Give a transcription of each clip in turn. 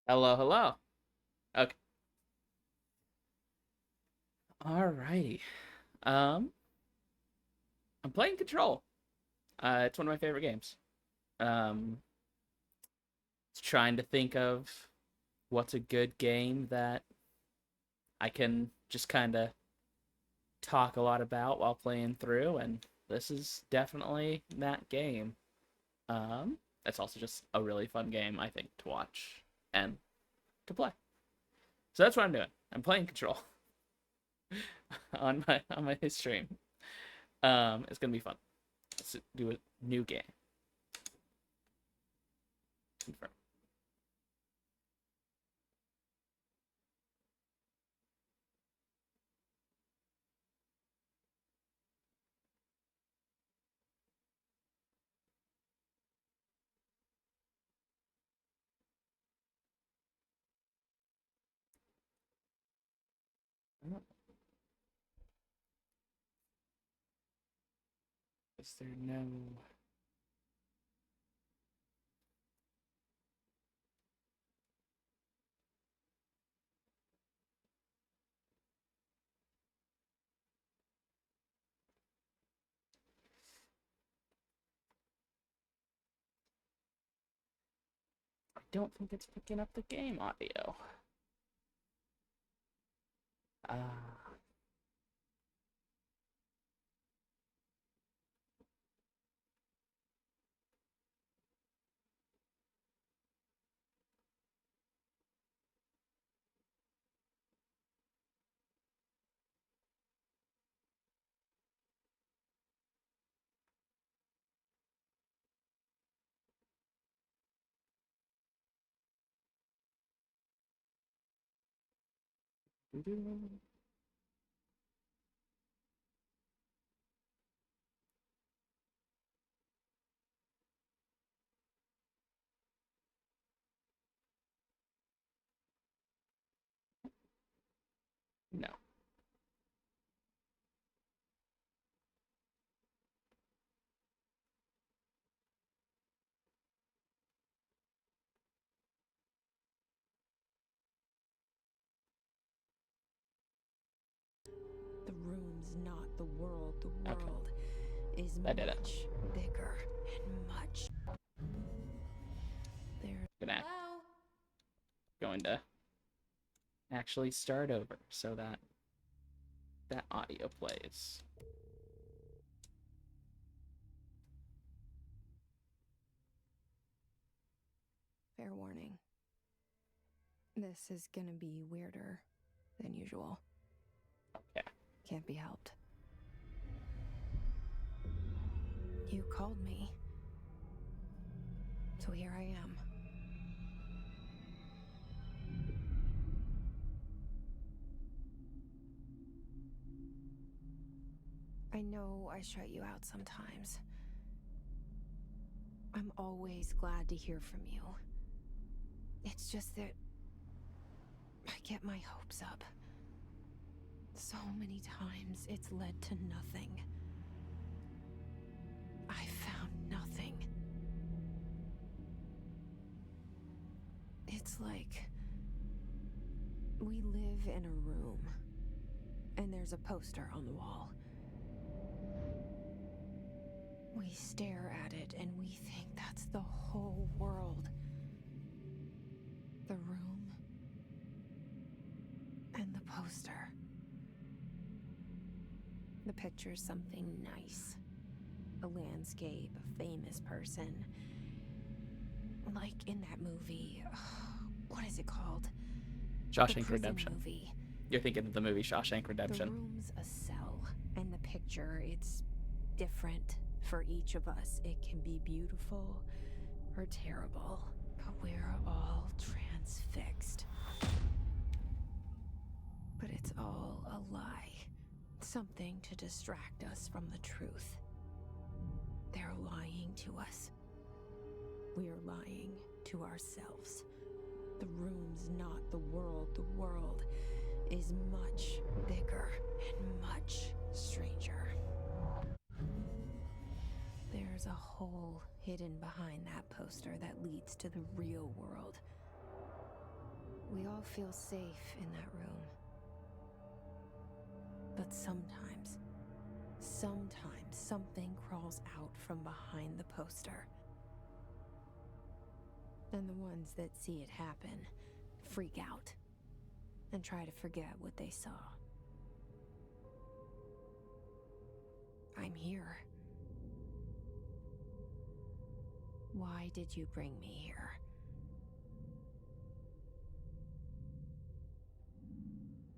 Hello, hello. Okay. Alrighty. Um, I'm playing Control. It's one of my favorite games. Um, trying to think of what's a good game that I can just kind of talk a lot about while playing through, and this is definitely that game. It's also just a really fun game, I think, to watch and to play. So that's what I'm doing. I'm playing Control on my stream. It's gonna be fun. Let's do a new game. Confirm. Is there no? I don't think it's picking up the game audio. Uh, no. The room's not the world. The Okay, world is I did it. much bigger and much. There. Gonna Hello? going to actually start over so that that audio plays. Fair warning. This is gonna be weirder than usual. Yeah. Can't be helped. You called me. So here I am. I know I shut you out sometimes. I'm always glad to hear from you. It's just that I get my hopes up. So many times it's led to nothing. I found nothing. It's like we live in a room, and there's a poster on the wall. We stare at it and we think that's the whole world. The room and the poster. The picture's something nice. A landscape, a famous person. Like in that movie. What is it called? The Shawshank prison Redemption. movie. You're thinking of the movie Shawshank The Redemption. room's a cell, and the picture, it's different for each of us. It can be beautiful or terrible, but we're all transfixed. But it's all a lie. Something to distract us from the truth. They're lying to us. We're lying to ourselves. The room's not the world. The world is much bigger and much stranger. There's a hole hidden behind that poster that leads to the real world. We all feel safe in that room. But sometimes something crawls out from behind the poster. And the ones that see it happen freak out and try to forget what they saw. I'm here. Why did you bring me here?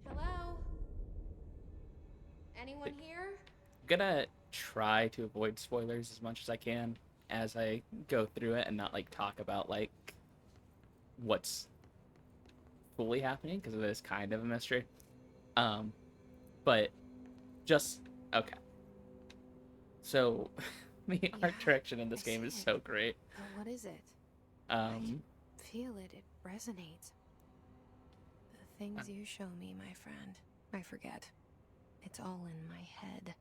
Hello? Anyone here? I'm gonna try to avoid spoilers as much as I can as I go through it and not like talk about like what's fully happening because it is kind of a mystery. But just okay. So the art direction in this I game see is it. so great. But what is it? Um, I feel it. It resonates. The things you show me, my friend, I forget. It's all in my head.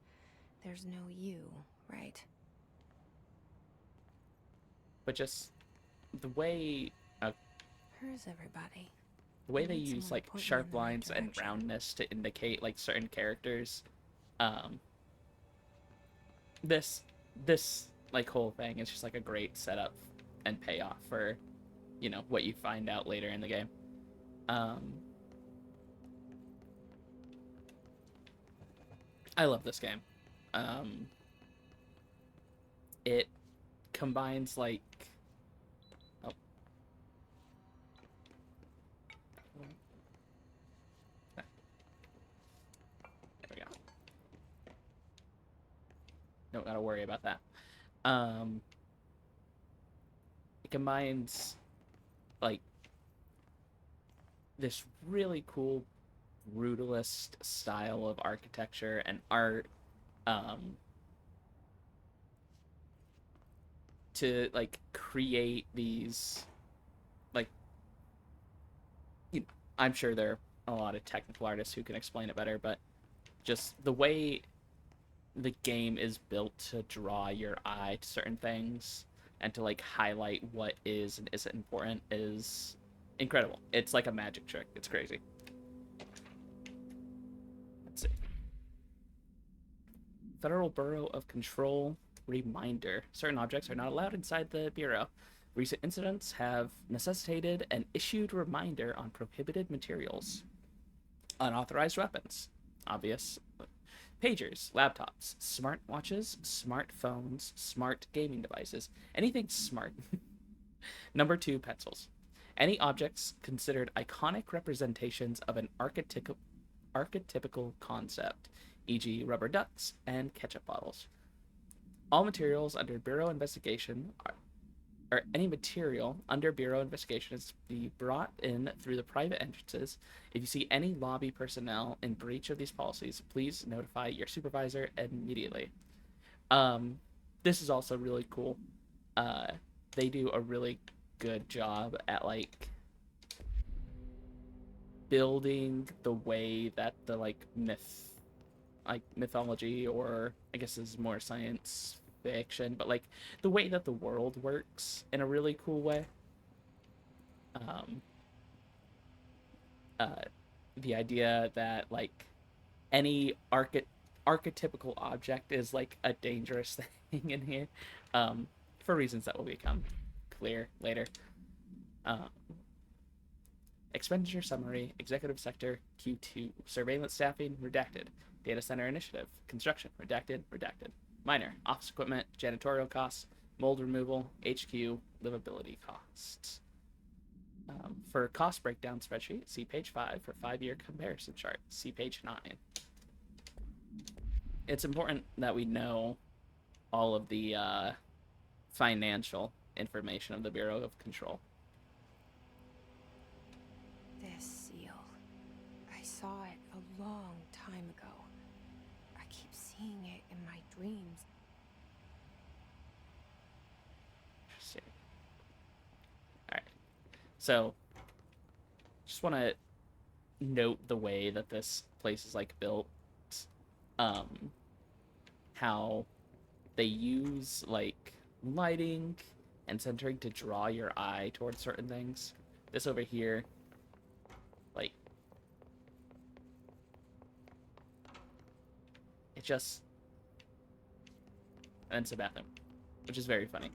There's no you, right? but just the way Where's everybody? the way I they need use someone like to point me in sharp the right lines and direction. roundness to indicate like certain characters. Um, this like whole thing is just like a great setup and payoff for what you find out later in the game. Um, I love this game. Um, it combines like oh there we go. Don't gotta worry about that. Um, it combines like this really cool brutalist style of architecture and art um, to like create these like I'm sure there are a lot of technical artists who can explain it better, but just the way the game is built to draw your eye to certain things and to like highlight what is and isn't important is incredible. It's like a magic trick. It's crazy. Let's see. Federal Bureau of Control reminder. Certain objects are not allowed inside the Bureau. Recent incidents have necessitated an issued reminder on prohibited materials. Unauthorized weapons. Obvious. Pagers, laptops, smartwatches, smartphones, smart gaming devices. Anything smart. Number 2, pencils. Any objects considered iconic representations of an archetypical concept, e.g., rubber ducks and ketchup bottles. All materials under Bureau investigation or any material under Bureau investigation is to be brought in through the private entrances. If you see any lobby personnel in breach of these policies, please notify your supervisor immediately. This is also really cool. They do a really good job at like building the way that the like mythology, or I guess this is more science fiction, but like the way that the world works in a really cool way. Um, the idea that like any archetypical object is like a dangerous thing in here, for reasons that will become clear later. Um, Expenditure summary, executive sector, Q2, surveillance staffing, redacted, data center initiative, construction, redacted, minor, office equipment, janitorial costs, mold removal, HQ, livability costs. For cost breakdown spreadsheet, see page 5. For 5-year comparison chart, see page 9. It's important that we know all of the financial information of the Bureau of Control. This seal. I saw it a long time ago. I keep seeing it in my dreams. See. All right. So, just want to note the way that this place is like built. How they use like lighting and centering to draw your eye towards certain things. This over here It just... And it's a bathroom, which is very funny.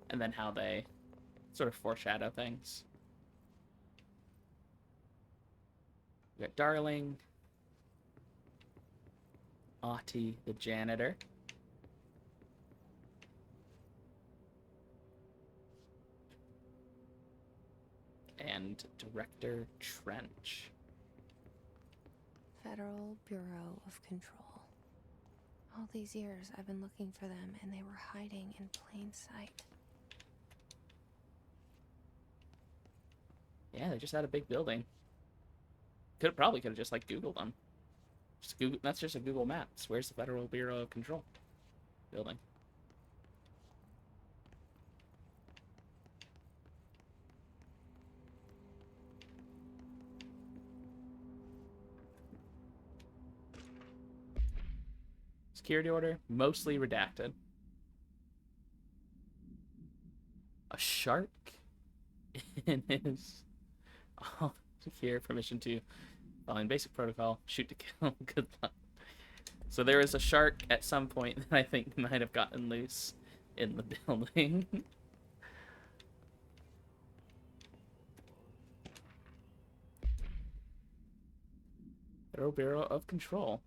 And then how they sort of foreshadow things. We got Darling, Ahti, the janitor, and Director Trench. Federal Bureau of Control. All these years I've been looking for them and they were hiding in plain sight. Yeah, they just had a big building. Could have just like Googled them. Just Google. That's just a Google Maps. Where's the Federal Bureau of Control building? Security order, mostly redacted. A shark in his... Oh, secure permission to, following basic protocol, shoot to kill. Good luck. So there was a shark at some point that I think might have gotten loose in the building. Federal Bureau of Control.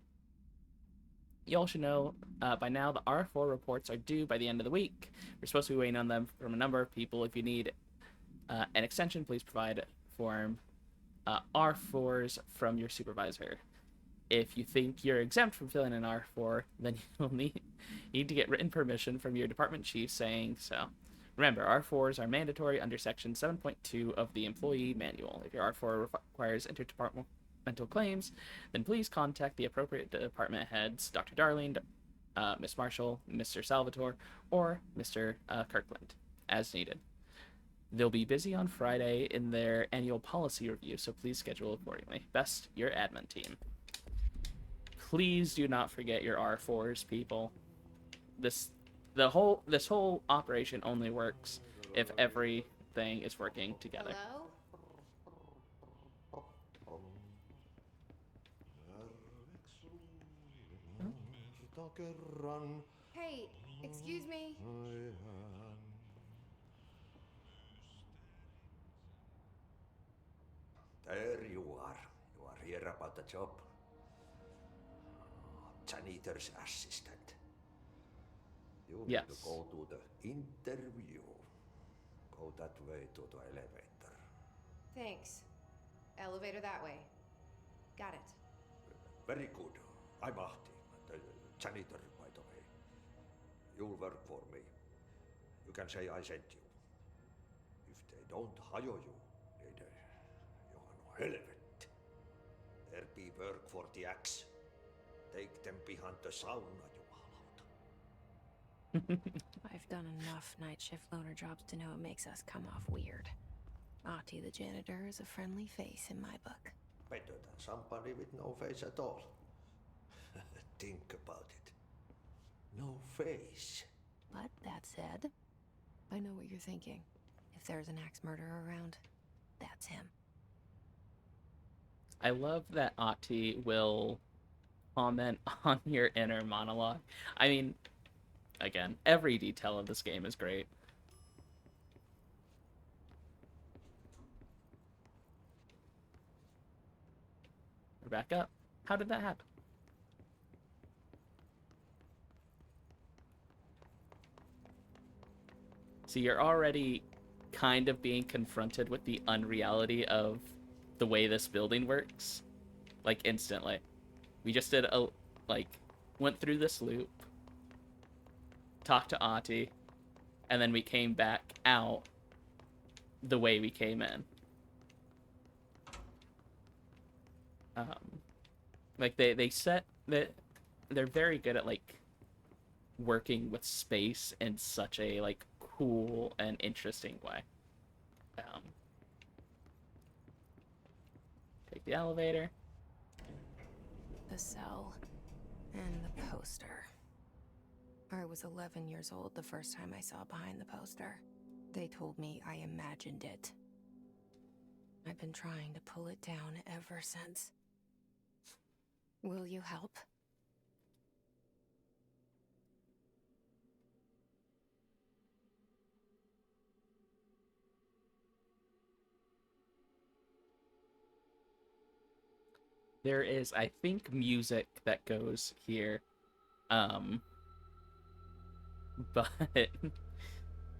You all should know by now the R4 reports are due by the end of the week. We're supposed to be waiting on them from a number of people. If you need an extension, please provide form R4s from your supervisor. If you think you're exempt from filling an R4, then you'll need to get written permission from your department chief saying so. Remember, R4s are mandatory under Section 7.2 of the Employee Manual. If your R4 requires interdepartmental claims, then please contact the appropriate department heads, Dr. Darling, Miss Marshall, Mr. Salvatore, or Mr. Kirkland, as needed. They'll be busy on Friday in their annual policy review, so please schedule accordingly. Best, your admin team. Please do not forget your R4s, people. This whole operation only works if everything is working together. Hello? Hey, excuse me. There you are. You are here about the job. Janitor's assistant. You Yes. need to go to the interview. Go that way to the elevator. Thanks. Elevator that way. Got it. Very good. I'm Ahti, the janitor, by the way. You'll work for me. You can say I sent you. If they don't hire you, niin Johan helvet. There be work for the axe. Take them behind the sauna, jumalauta. I've done enough night shift loner jobs to know it makes us come off weird. Ahti the janitor is a friendly face in my book. Better than somebody with no face at all. Think about it. No face. But that said, I know what you're thinking. If there's an axe murderer around, that's him. I love that Ahti will comment on your inner monologue. I mean, again, every detail of this game is great. We're back up. How did that happen? So you're already kind of being confronted with the unreality of the way this building works, like, instantly. We just did went through this loop, talked to Ahti, and then we came back out the way we came in. Like, they set that they're very good at, like, working with space in such a, like, cool and interesting way. Take the elevator. The cell and the poster. I was 11 years old the first time I saw behind the poster. They told me I imagined it. I've been trying to pull it down ever since. Will you help? There is, I think, music that goes here. Um, but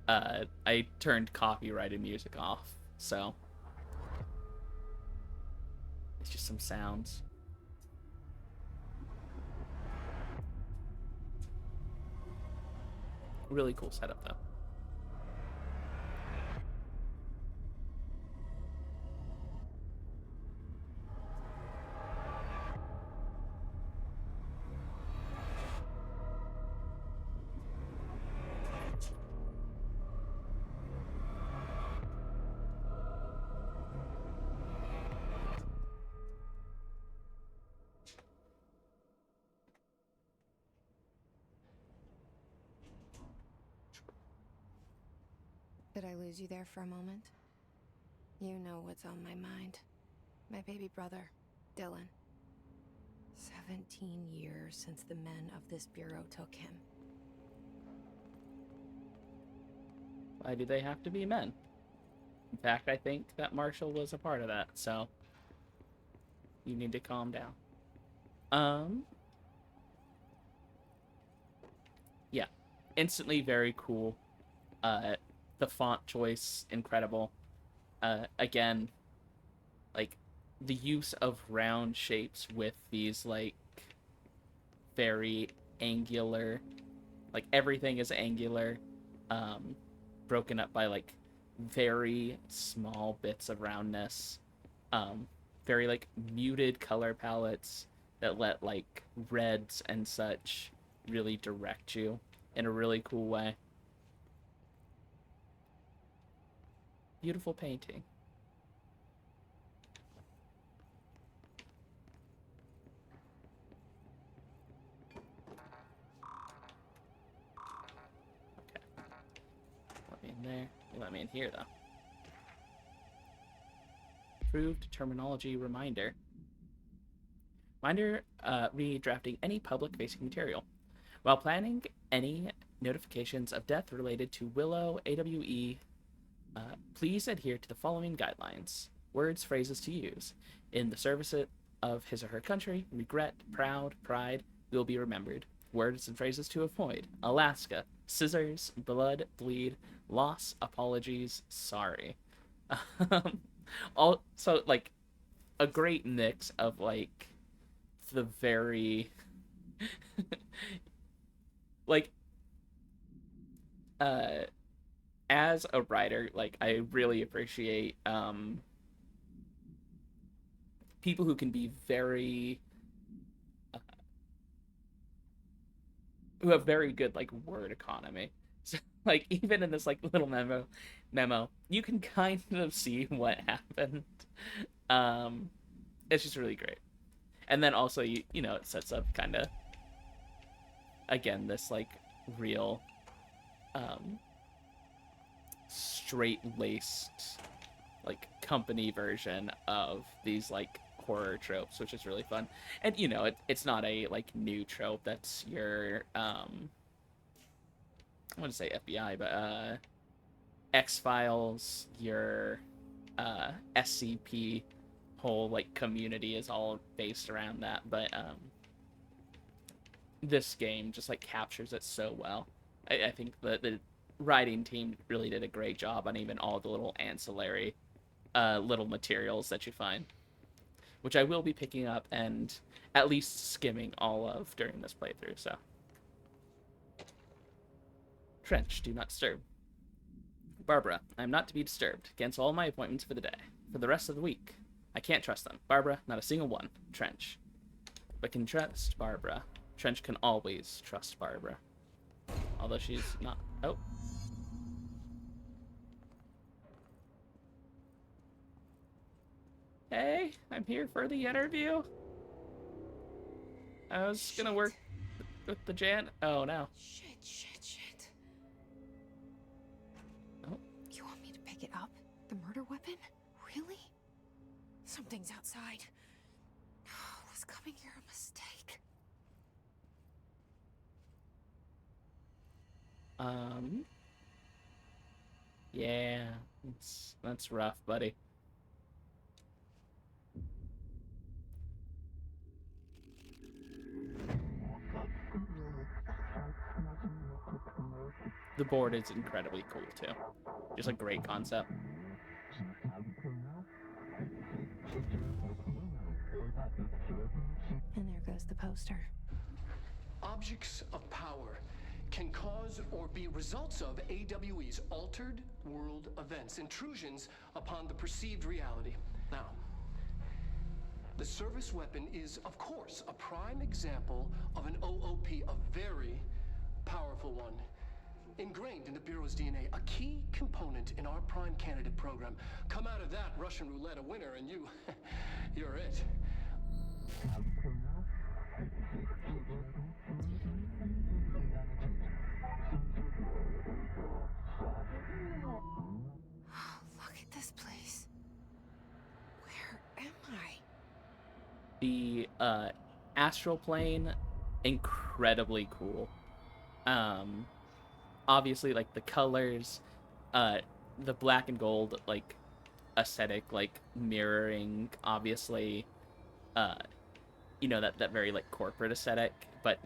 I turned copyrighted music off, so it's just some sounds. Really cool setup, though. Did I lose you there for a moment? You know what's on my mind. My baby brother, Dylan. 17 years since the men of this bureau took him. Why do they have to be men? In fact, I think that Marshall was a part of that, so you need to calm down. Yeah. Instantly very cool. The font choice, incredible. Again, like, the use of round shapes with these, like, very angular, like, everything is angular, broken up by, like, very small bits of roundness, very, like, muted color palettes that let, like, reds and such really direct you in a really cool way. Beautiful painting. Okay. Let me in there. Let me in here, though. Approved terminology reminder. Reminder, redrafting any public-facing material. While planning any notifications of death related to Willow, AWE, please adhere to the following guidelines. Words, phrases to use. In the service of his or her country, regret, proud, pride, will be remembered. Words and phrases to avoid. Alaska, scissors, blood, bleed, loss, apologies, sorry. Also, like, a great mix of, like, the very... like, as a writer, like, I really appreciate people who can be very who have very good, like, word economy. So, like, even in this, like, little memo, you can kind of see what happened. Um, it's just really great. And then also, you know, it sets up kind of, again, this, like, real straight-laced, like, company version of these, like, horror tropes, which is really fun. And, you know, it's not a, like, new trope. That's your I want to say FBI, but X-Files, your SCP whole, like, community is all based around that. But this game just, like, captures it so well. I think the writing team really did a great job on even all the little ancillary little materials that you find, which I will be picking up and at least skimming all of during this playthrough. So, Trench, do not disturb. Barbara, I am not to be disturbed. Cancel all my appointments for the day. For the rest of the week. I can't trust them. Barbara, not a single one. Trench. But can trust Barbara. Trench can always trust Barbara. Although she's not... Oh. Hey, I'm here for the interview. I was gonna work with the Jan... Oh, no. Shit. Oh. You want me to pick it up? The murder weapon? Really? Something's outside. Was coming here a mistake? Yeah, that's rough, buddy. The board is incredibly cool too. Just a great concept. And there goes the poster. Objects of power can cause or be results of AWE's altered world events, intrusions upon the perceived reality. Now, the service weapon is, of course, a prime example of an OOP, a very powerful one. Ingrained in the Bureau's DNA, a key component in our prime candidate program. Come out of that Russian roulette a winner and you're it. Look at this place. Where am I? The astral plane, incredibly cool. Obviously, like the colors, the black and gold like aesthetic, like mirroring obviously, you know, that very like corporate aesthetic, but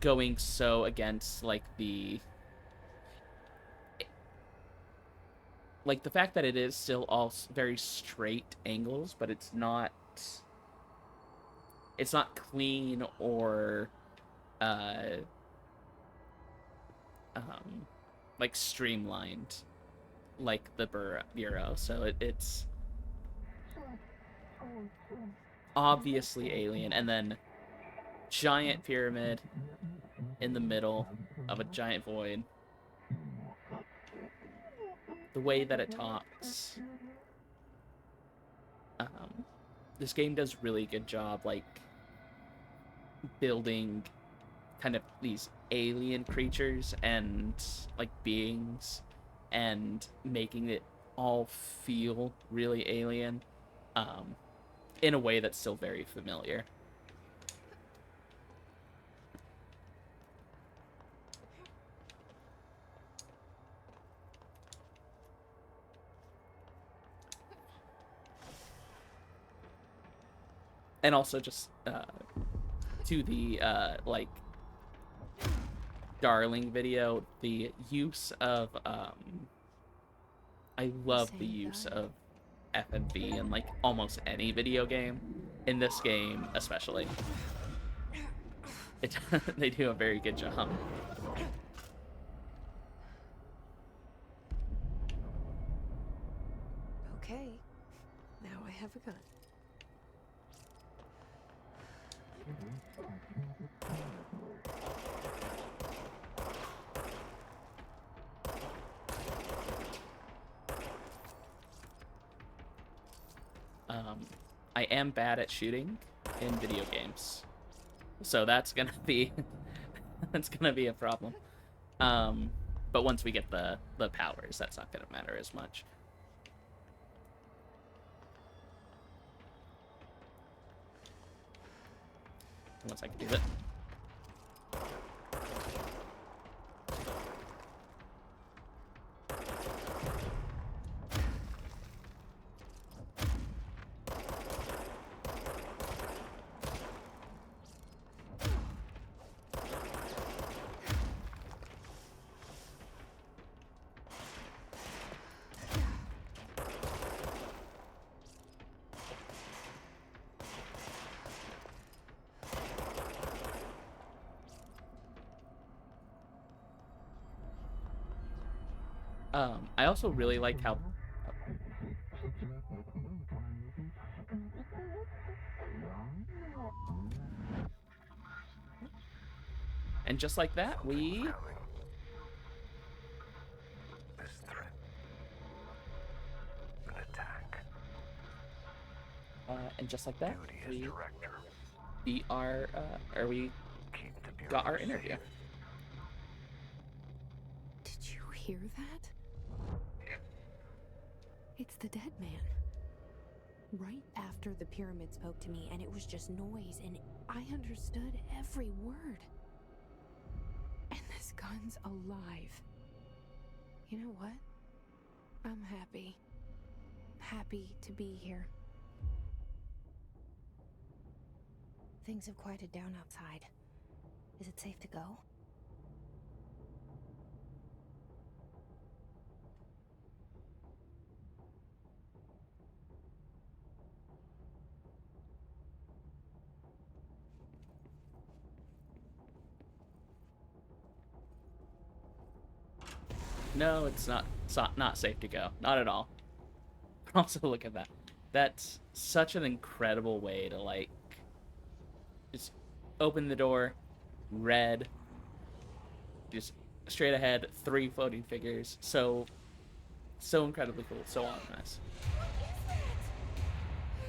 going so against like the fact that it is still all very straight angles, but it's not clean or like streamlined like the Bureau. So it's obviously alien, and then giant pyramid in the middle of a giant void. The way that it talks. This game does really good job, like, building kind of these alien creatures and, like, beings, and making it all feel really alien, in a way that's still very familiar. And also just to the like Darling video, the use of I love the use of FMV in like almost any video game. In this game especially, they do a very good job. Okay, now I have a gun. I am bad at shooting in video games, so that's gonna be a problem. But once we get the powers, that's not gonna matter as much. Once I can do it. I also really like how and just like that, we This threat. An attack. and just like that, Duty as we director. beat our we Keep the Bureau got our interview. safe. Did you hear that? It's the dead man. Right after the pyramid spoke to me, and it was just noise, and I understood every word. And this gun's alive. You know what? I'm happy. Happy to be here. Things have quieted down outside. Is it safe to go? No, it's not safe to go. Not at all. Also, look at that. That's such an incredible way to, like, just open the door, red, just straight ahead, 3 floating figures. So incredibly cool, so ominous.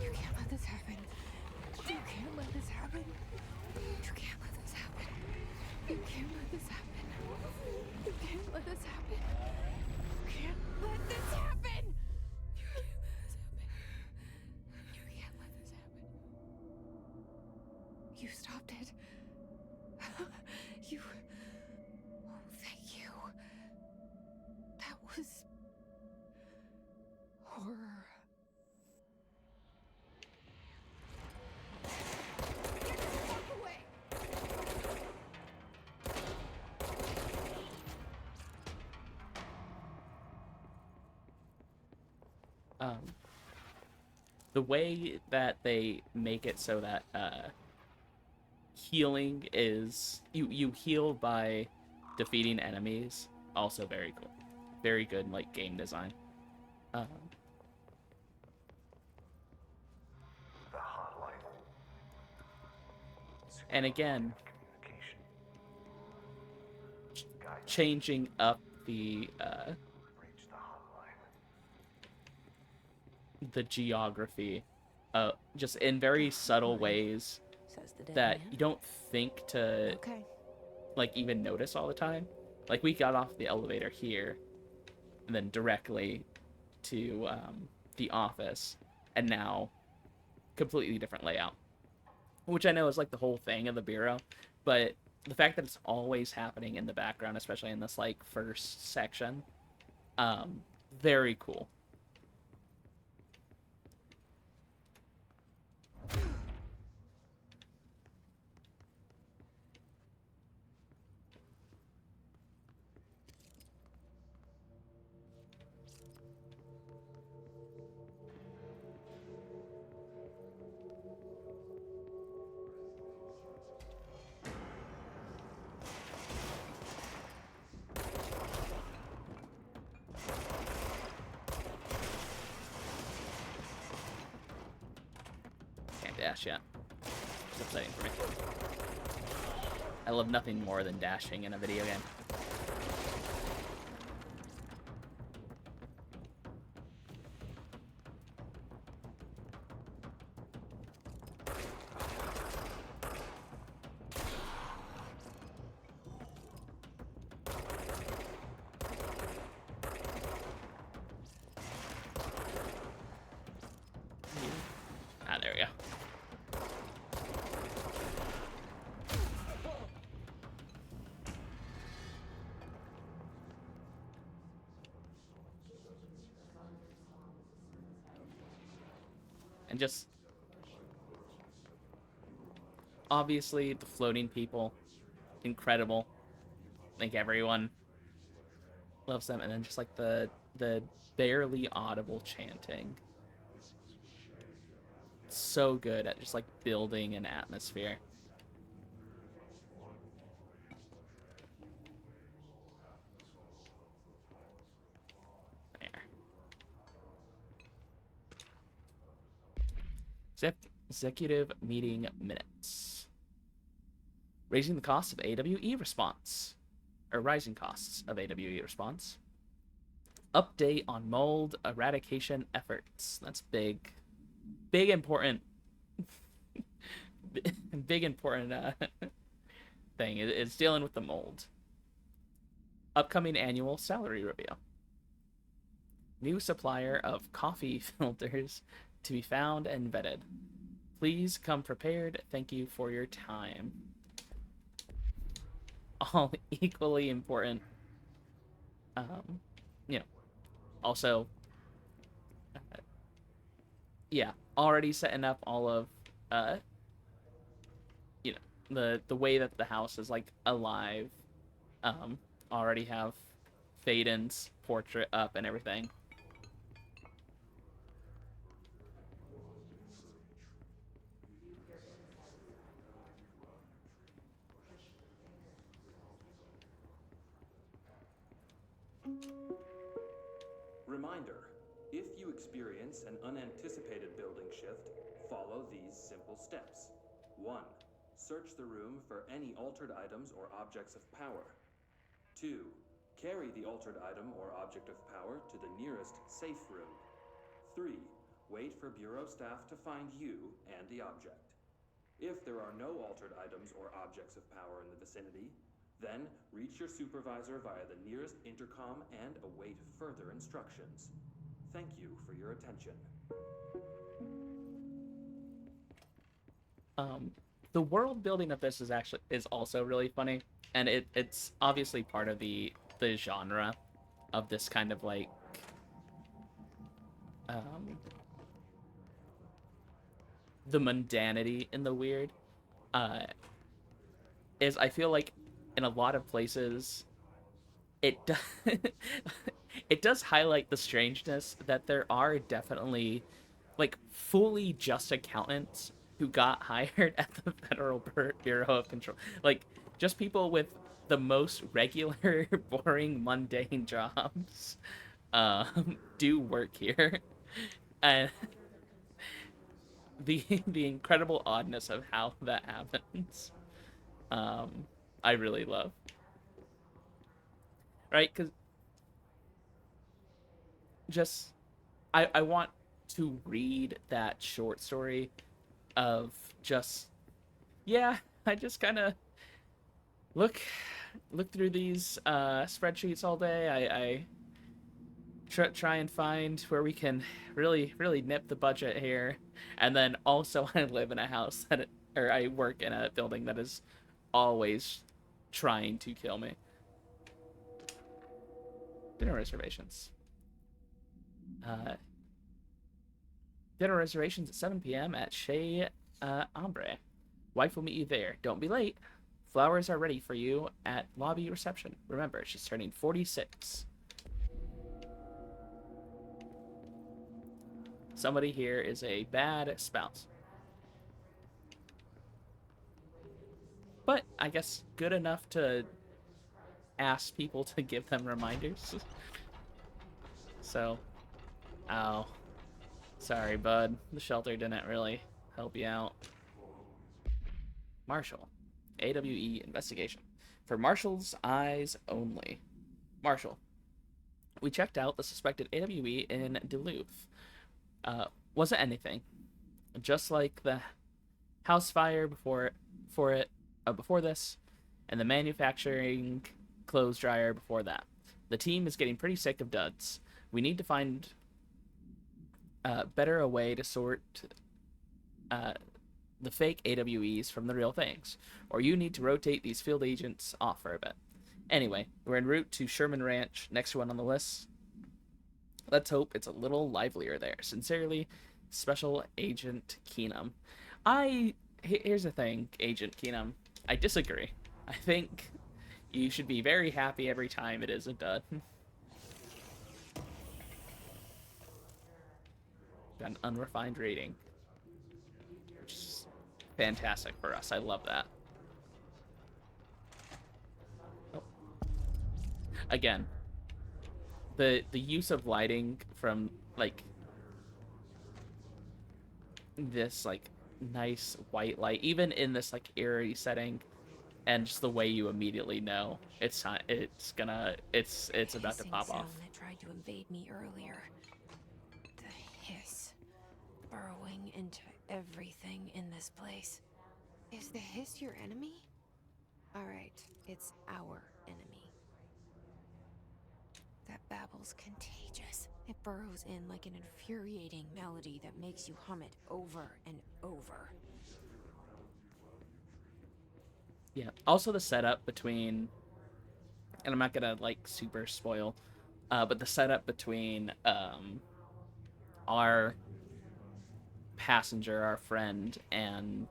You can't let this happen. You can't let this happen. You can't let this happen. You can't let this happen. You can't let this happen. You can't let this happen. You can't let this happen. You can't let this happen. You stopped it. You. Oh, thank you. That was horror. Walk away. The way that they make it so that healing is you heal by defeating enemies, also very cool, very good, like, game design. The hotline. And again, Communication. changing up the Reach the hotline. geography, just in very subtle ways Says the dead that man. you don't think to, Okay. like, even notice all the time. Like, we got off the elevator here, and then directly to the office, and now completely different layout, which I know is, like, the whole thing of the bureau, but the fact that it's always happening in the background, especially in this, like, first section, very cool. Can't dash yet. It's upsetting for me. I love nothing more than dashing in a video game. Ah, there we go. And just obviously the floating people, incredible. I think everyone loves them, and then just like the barely audible chanting. So good at just like building an atmosphere. There. Executive meeting minutes. Raising the costs of AWE response. Or rising costs of AWE response. Update on mold eradication efforts. That's big. Big important. Big important thing. It's dealing with the mold. Upcoming annual salary review. New supplier of coffee filters to be found and vetted. Please come prepared. Thank you for your time. All equally important. You know, also, yeah, already setting up all of, you know, the way that the house is like alive. Already have Faden's portrait up and everything. Reminder, if you experience an unanticipated building shift, follow these simple steps. 1. Search the room for any altered items or objects of power. 2. Carry the altered item or object of power to the nearest safe room. 3. Wait for Bureau staff to find you and the object. If there are no altered items or objects of power in the vicinity, then reach your supervisor via the nearest intercom and await further instructions. Thank you for your attention. The world building of this is also really funny, and it's obviously part of the genre of this kind of like the mundanity in the weird. Is I feel like in a lot of places it does highlight the strangeness that there are definitely like fully just accountants who got hired at the Federal Bureau of Control. Like just people with the most regular, boring, mundane jobs do work here. And the incredible oddness of how that happens, I really love. Right? Because just I want to read that short story of just, yeah, I just kind of look through these spreadsheets all day. I try and find where we can really nip the budget here, and then also I live in a house or I work in a building that is always trying to kill me. Dinner reservations. Dinner reservations at 7 p.m. at Chez Ambre. Wife will meet you there. Don't be late. Flowers are ready for you at lobby reception. Remember, she's turning 46. Somebody here is a bad spouse. But I guess good enough to ask people to give them reminders. So, ow. Sorry, bud. The shelter didn't really help you out. Marshall. AWE investigation. For Marshall's eyes only. Marshall. We checked out the suspected AWE in Duluth. Wasn't anything. Just like the house fire before this, and the manufacturing clothes dryer before that. The team is getting pretty sick of duds. We need to find better a way to sort the fake AWEs from the real things, or you need to rotate these field agents off for a bit. Anyway, we're en route to Sherman Ranch, next one on the list. Let's hope it's a little livelier there. Sincerely, Special Agent Keenum. Here's the thing, Agent Keenum. I disagree. I think you should be very happy every time it is a dud. Got an unrefined rating, which is fantastic for us. I love that. Oh. Again, the use of lighting from like this like nice white light, even in this like eerie setting, and just the way you immediately know it's about to pop off. That tried to invade me earlier. The hiss burrowing into everything in this place. Is the hiss your enemy? Alright, it's our enemy. That babble's contagious. It burrows in like an infuriating melody that makes you hum it over and over. Yeah. Also, the setup between, and I'm not gonna like super spoil, but the setup between our passenger, our friend, and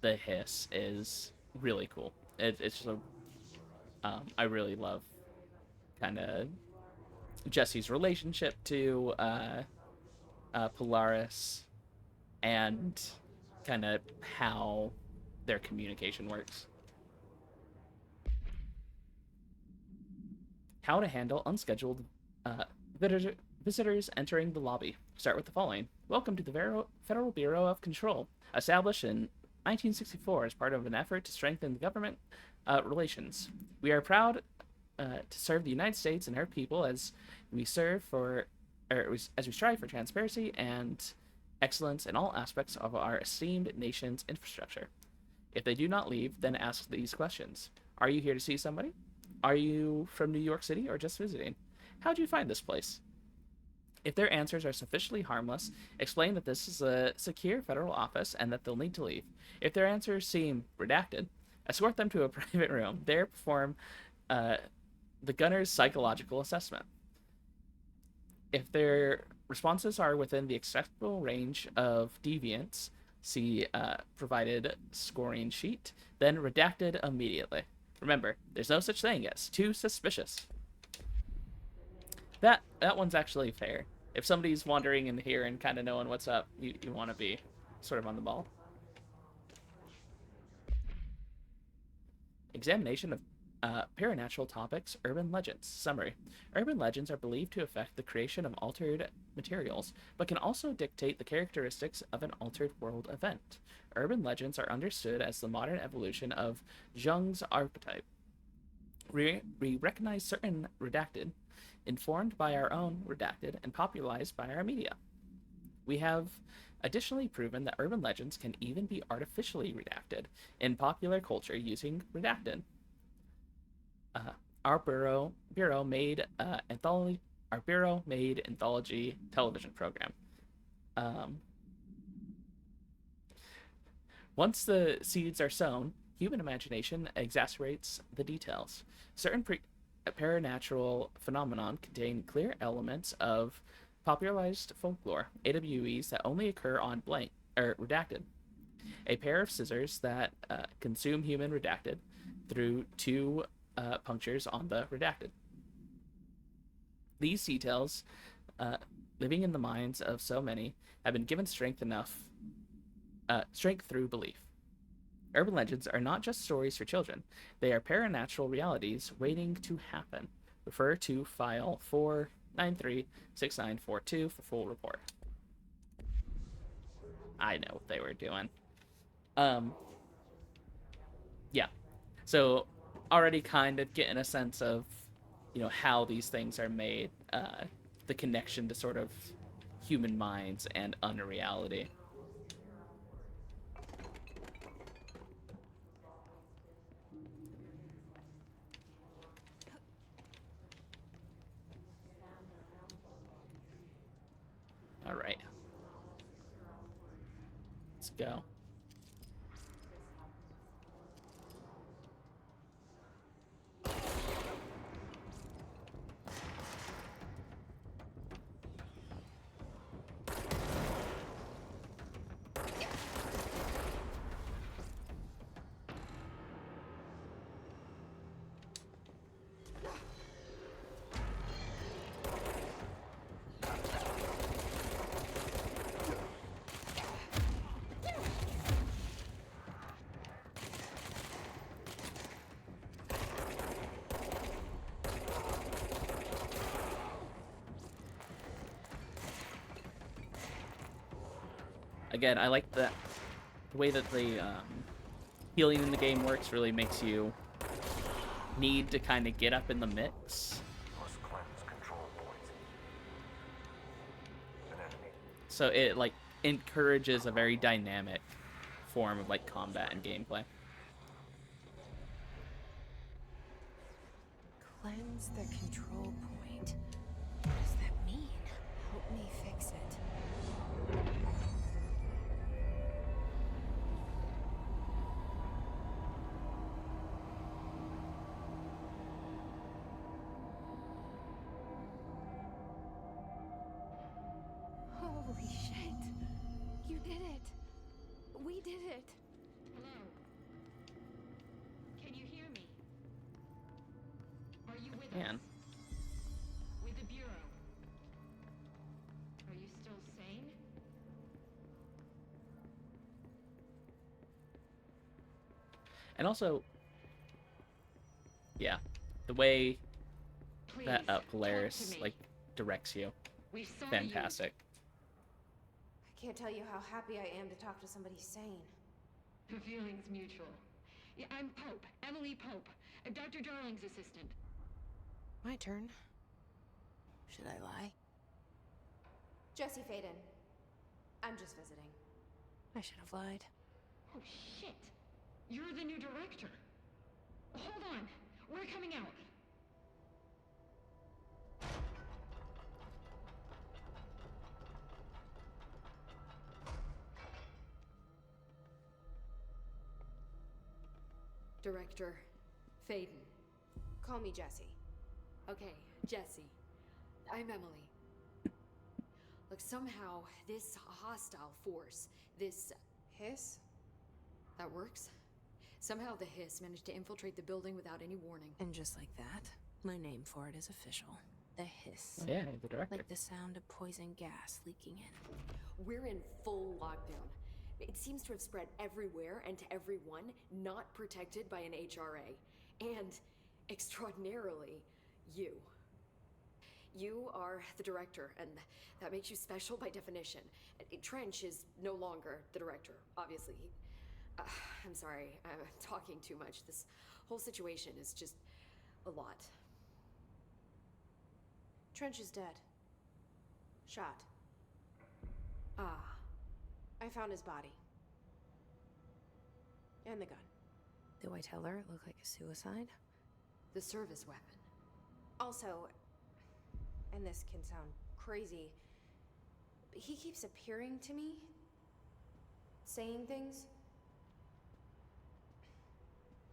the hiss is really cool. It's just a, I really love kind of Jesse's relationship to Polaris, and kind of how their communication works. How to handle unscheduled uh, visitors entering the lobby. Start with the following. Welcome to the Federal Bureau of Control, established in 1964 as part of an effort to strengthen the government relations. We are proud to serve the United States and her people as we strive for transparency and excellence in all aspects of our esteemed nation's infrastructure. If they do not leave, then ask these questions. Are you here to see somebody? Are you from New York City or just visiting? How'd you find this place? If their answers are sufficiently harmless, explain that this is a secure federal office and that they'll need to leave. If their answers seem redacted, escort them to a private room. There, perform the gunner's psychological assessment. If their responses are within the acceptable range of deviance, see provided scoring sheet, then redacted immediately. Remember, there's no such thing as too suspicious. That one's actually fair. If somebody's wandering in here and kind of knowing what's up, you want to be sort of on the ball. Examination of paranatural topics, urban legends. Summary. Urban legends are believed to affect the creation of altered materials, but can also dictate the characteristics of an altered world event. Urban legends are understood as the modern evolution of Jung's archetype. We recognize certain redacted, informed by our own redacted, and popularized by our media. We have additionally proven that urban legends can even be artificially redacted in popular culture using redacted. Our bureau made anthology television program. Once the seeds are sown, human imagination exacerbates the details. Certain paranatural phenomenon contain clear elements of popularized folklore, AWEs that only occur on blank or redacted. A pair of scissors that consume human redacted through two punctures on the redacted. These details, living in the minds of so many, have been given strength through belief. Urban legends are not just stories for children. They are paranatural realities waiting to happen. Refer to file 4936942 for full report. I know what they were doing. Yeah. So already kind of getting a sense of, how these things are made, the connection to sort of human minds and unreality. All right. Let's go. Again, I like the way that the healing in the game works. Really makes you need to kind of get up in the mix. Must cleanse control points. An enemy. So it encourages a very dynamic form of combat and gameplay. Cleanse the control point. What does that mean? fix it. Holy shit. You did it. We did it. Hello? Can you hear me? Are you with Man. us? With the Bureau? Are you still sane? And also, yeah, the way Please, that talk to Polaris me. like directs you, We saw fantastic. I can't tell you how happy I am to talk to somebody sane. you. The feeling's mutual. Yeah, I'm Pope, Emily Pope, Dr. Darling's assistant. My turn. Should I lie? Jesse Faden. I'm just visiting. I should have lied. Oh, shit. You're the new director. Hold on. We're coming out. Director Faden. Call me Jesse. Okay, Jesse. I'm Emily. Look, somehow this hostile force, this... Hiss? that works? Somehow the Hiss managed to infiltrate the building without any warning. And just like that, my name for it is official. The Hiss. Oh, yeah, the director. Like the sound of poison gas leaking in. We're in full lockdown. It seems to have spread everywhere and to everyone not protected by an HRA. And, extraordinarily, you. You are the director, and that makes you special by definition. Trench is no longer the director, obviously. I'm sorry, I'm talking too much. This whole situation is just a lot. Trench is dead. Shot. Ah, I found his body. And the gun. Do I tell her it looked like a suicide? the service weapon. Also, and this can sound crazy, but he keeps appearing to me, saying things.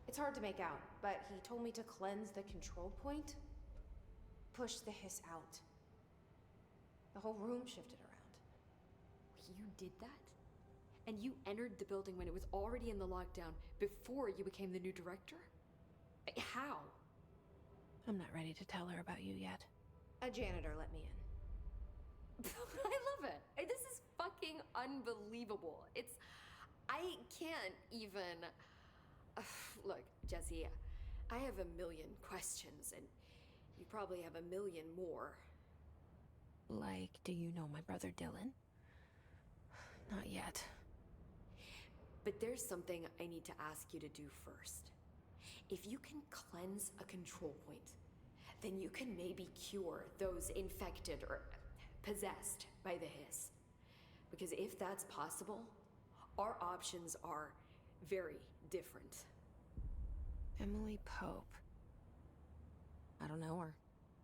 It's hard to make out, but he told me to cleanse the control point, push the hiss out. The whole room shifted around. You did that? And you entered the building when it was already in the lockdown before you became the new director? How? I'm not ready to tell her about you yet. A janitor let me in. I love it. This is fucking unbelievable. I can't even... Look, Jesse, I have a million questions, and you probably have a million more. Like, do you know my brother Dylan? Not yet. But there's something I need to ask you to do first. If you can cleanse a control point, then you can maybe cure those infected or possessed by the hiss. Because if that's possible, our options are very different. Emily Pope. I don't know her,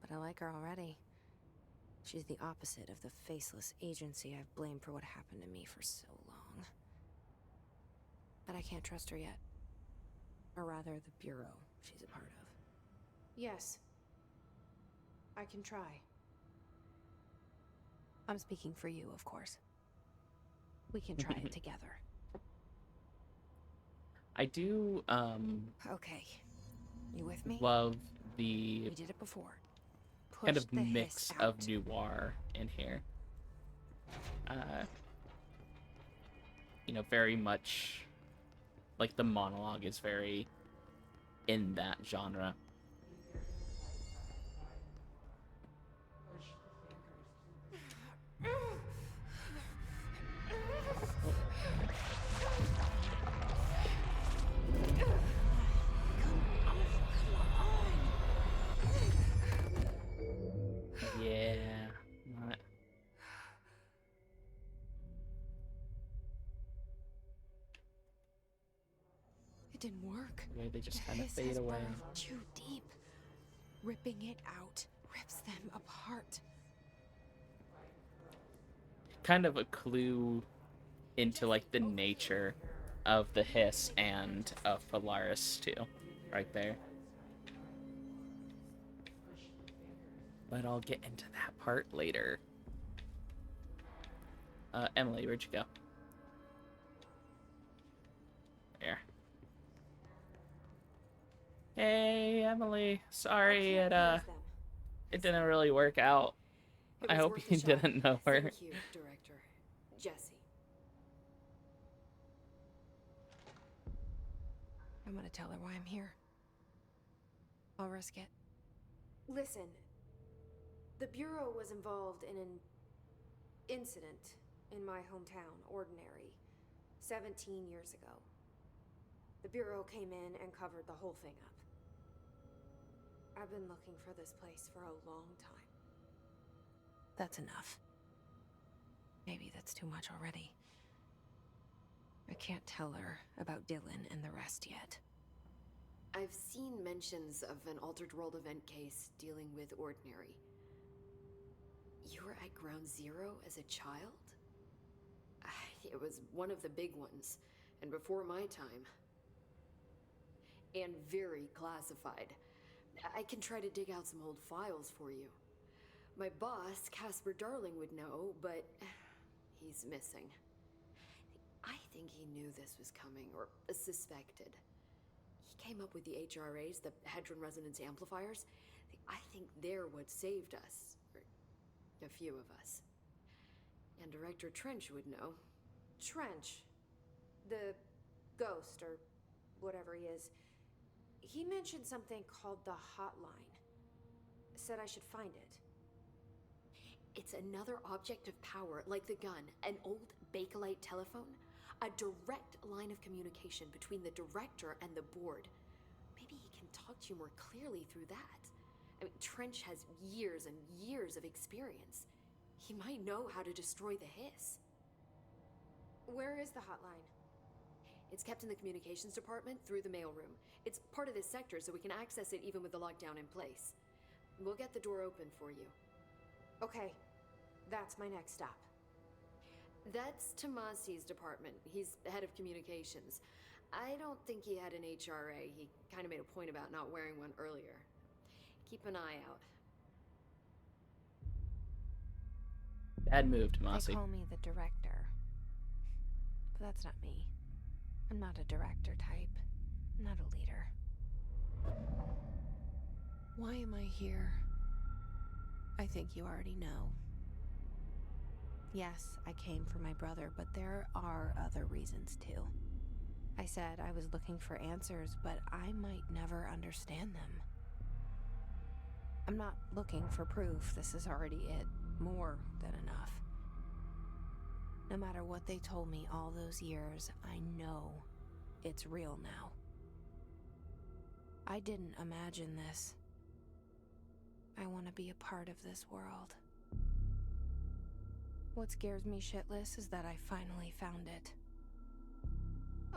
but I like her already. She's the opposite of the faceless agency I've blamed for what happened to me for so long. But I can't trust her yet. Or rather, the Bureau she's a part of. Yes. I can try. I'm speaking for you, of course. We can try it together. I do Okay. You with me? love the We did it before. kind Push of the mix hiss of out. noir in here. Very much like the monologue is very in that genre. Yeah. Not... It didn't work. the way they just The kind of hiss fade has away. burned too deep. Ripping it out rips them apart. kind of a clue into like the nature of the Hiss and of Polaris too, right there. But I'll get into that part later. Emily, where'd you go? There. Hey, Emily. Sorry, it didn't really work out. It I was hope worth you a shot. didn't know her. Thank you, Director. Jesse. I'm gonna tell her why I'm here. I'll risk it. Listen, the Bureau was involved in an incident in my hometown, Ordinary, 17 years ago. The Bureau came in and covered the whole thing up. I've been looking for this place for a long time. That's enough. Maybe that's too much already. I can't tell her about Dylan and the rest yet. I've seen mentions of an Altered World event case dealing with Ordinary. You were at Ground Zero as a child? It was one of the big ones, and before my time. And very classified. I can try to dig out some old files for you. My boss, Casper Darling, would know, but he's missing. I think he knew this was coming, or suspected. He came up with the HRAs, the Hedron Resonance Amplifiers. I think they're what saved us. Or a few of us. And Director Trench would know. Trench, the ghost, or whatever he is, he mentioned something called the Hotline. Said I should find it. It's another object of power, like the gun, an old Bakelite telephone. A direct line of communication between the Director and the Board. Maybe he can talk to you more clearly through that. I mean, Trench has years and years of experience. He might know how to destroy the Hiss. Where is the hotline? It's kept in the communications department through the mailroom. It's part of this sector, so we can access it even with the lockdown in place. We'll get the door open for you. Okay, that's my next stop. That's Tomasi's department. He's the head of communications. I don't think he had an HRA. He kind of made a point about not wearing one earlier. Keep an eye out. Bad move, They Tomasi. call me the Director. But that's not me. I'm not a director type. I'm not a leader. Why am I here? I think you already know. Yes, I came for my brother, but there are other reasons too. I said I was looking for answers, but I might never understand them. I'm not looking for proof. This is already it. More than enough. No matter what they told me all those years, I know it's real now. I didn't imagine this. I want to be a part of this world. What scares me shitless is that I finally found it.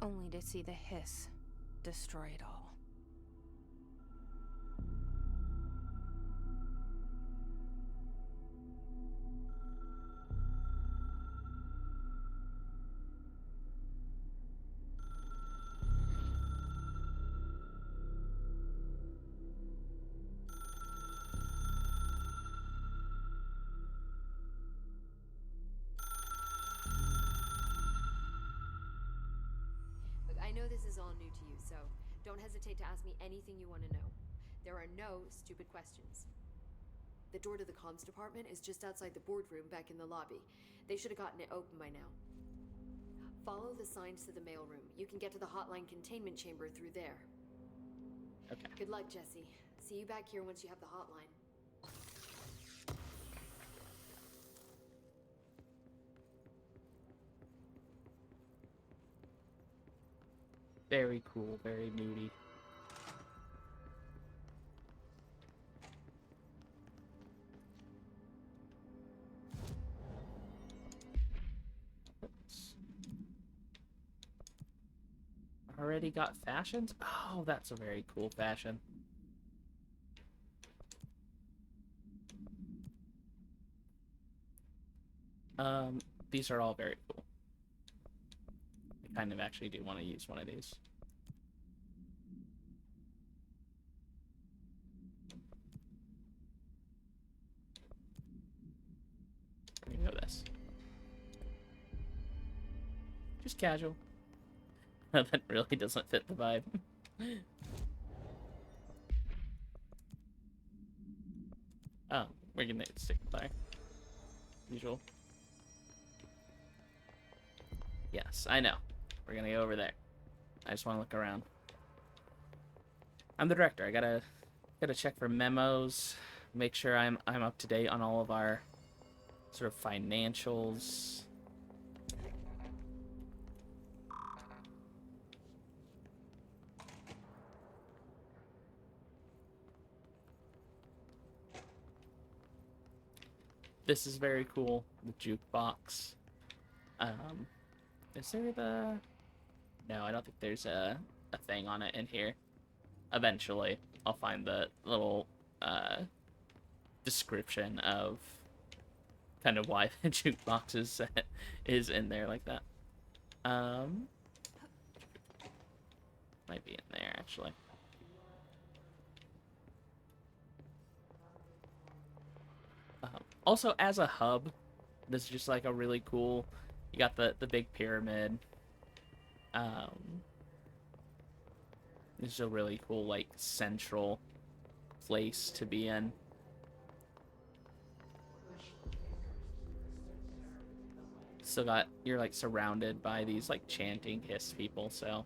Only to see the Hiss destroy it all. I know this is all new to you, so don't hesitate to ask me anything you want to know. There are no stupid questions. The door to the comms department is just outside the boardroom back in the lobby. They should have gotten it open by now. Follow the signs to the mailroom. You can get to the hotline containment chamber through there. Okay. Good luck, Jesse. See you back here once you have the hotline. Very cool, very moody. Oops. Already got fashions? Oh, that's a very cool fashion. these are all very cool. I kind of actually do want to use one of these. We're gonna go this. Just casual. That really doesn't fit the vibe. Oh, we're gonna stick with our usual. Yes, I know. We're gonna go over there. I just want to look around. I'm the director. I gotta check for memos, make sure I'm up to date on all of our sort of financials. This is very cool, the jukebox. Is there the... No, I don't think there's a thing on it in here. Eventually, I'll find the little description of kind of why the jukebox is in there like that. Might be in there, actually. Also, as a hub, this is just like a really cool... You got the big pyramid. This is a really cool, like, central place to be in. Still got... You're, like, surrounded by these, like, chanting hiss people, so...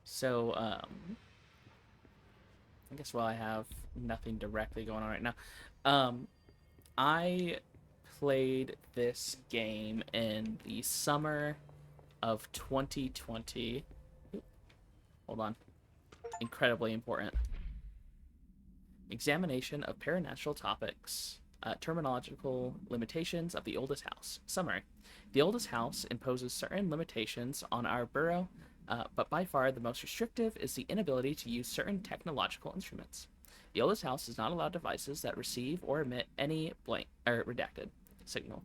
So, I guess while I have nothing directly going on right now, I played this game in the summer of 2020. Hold on. Incredibly important. Examination of paranatural topics. Terminological limitations of the oldest house. Summary. The oldest house imposes certain limitations on our borough, but by far the most restrictive is the inability to use certain technological instruments. The oldest house does not allow devices that receive or emit any blank or redacted signal.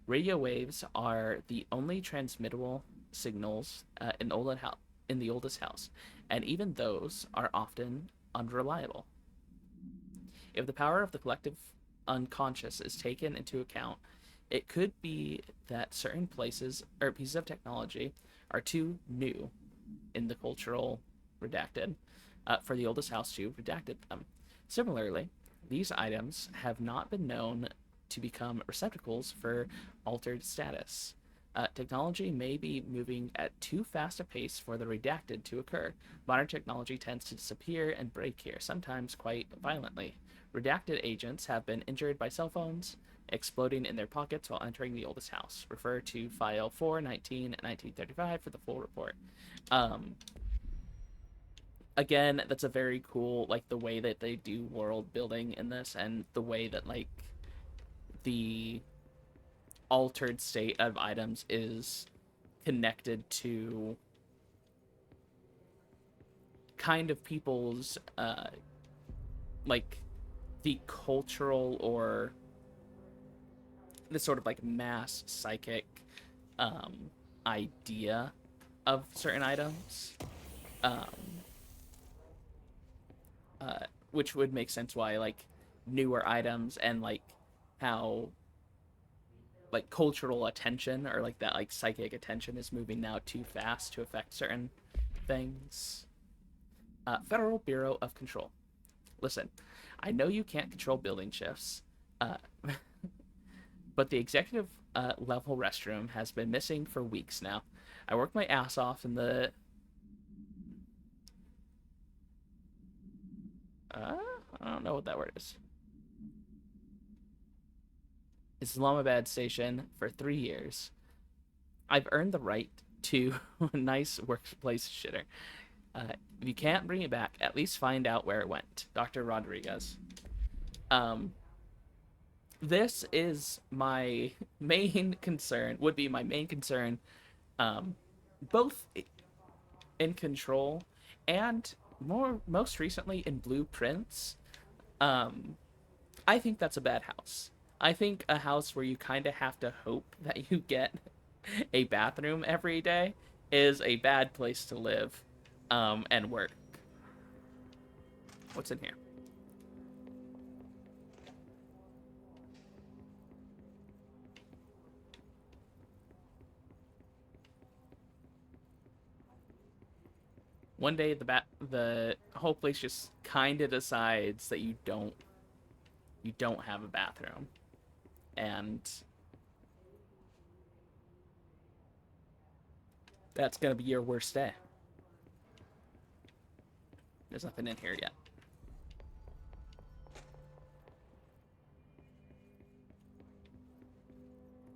Radio waves are the only transmittable signals in the oldest house, and even those are often unreliable. If the power of the collective unconscious is taken into account, it could be that certain places or pieces of technology are too new in the cultural redacted for the oldest house to redacted them. Similarly, these items have not been known to become receptacles for altered status. Technology may be moving at too fast a pace for the redacted to occur. Modern technology tends to disappear and break here, sometimes quite violently. Redacted agents have been injured by cell phones exploding in their pockets while entering the oldest house. Refer to file 419 1935 for the full report. Again, that's a very cool, like, the way that they do world building in this, and the way that, like, the altered state of items is connected to kind of people's, like, the cultural or the sort of, like, mass psychic idea of certain items, which would make sense why, like, newer items and, like, how, like, cultural attention or, like, that, like, psychic attention is moving now too fast to affect certain things. Federal Bureau of Control. Listen, I know you can't control building shifts, but the executive level restroom has been missing for weeks now. I worked my ass off in the... I don't know what that word is. Islamabad station for 3 years. I've earned the right to a nice workplace shitter. If you can't bring it back, at least find out where it went. Dr. Rodriguez. This is my main concern, would be my main concern, both in Control and most recently in Blueprints, I think that's a bad house. I think a house where you kind of have to hope that you get a bathroom every day is a bad place to live and work. What's in here? One day the whole place just kind of decides that you don't have a bathroom, and that's gonna be your worst day. There's nothing in here yet.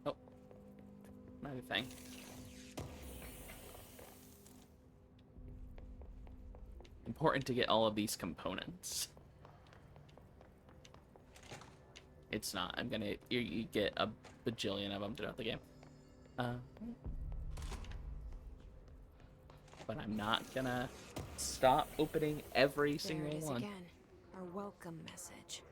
Oh, another thing. Important to get all of these components. It's not. I'm gonna. You get a bajillion of them throughout the game. But I'm not gonna stop opening every single There it is one. again. Our welcome message.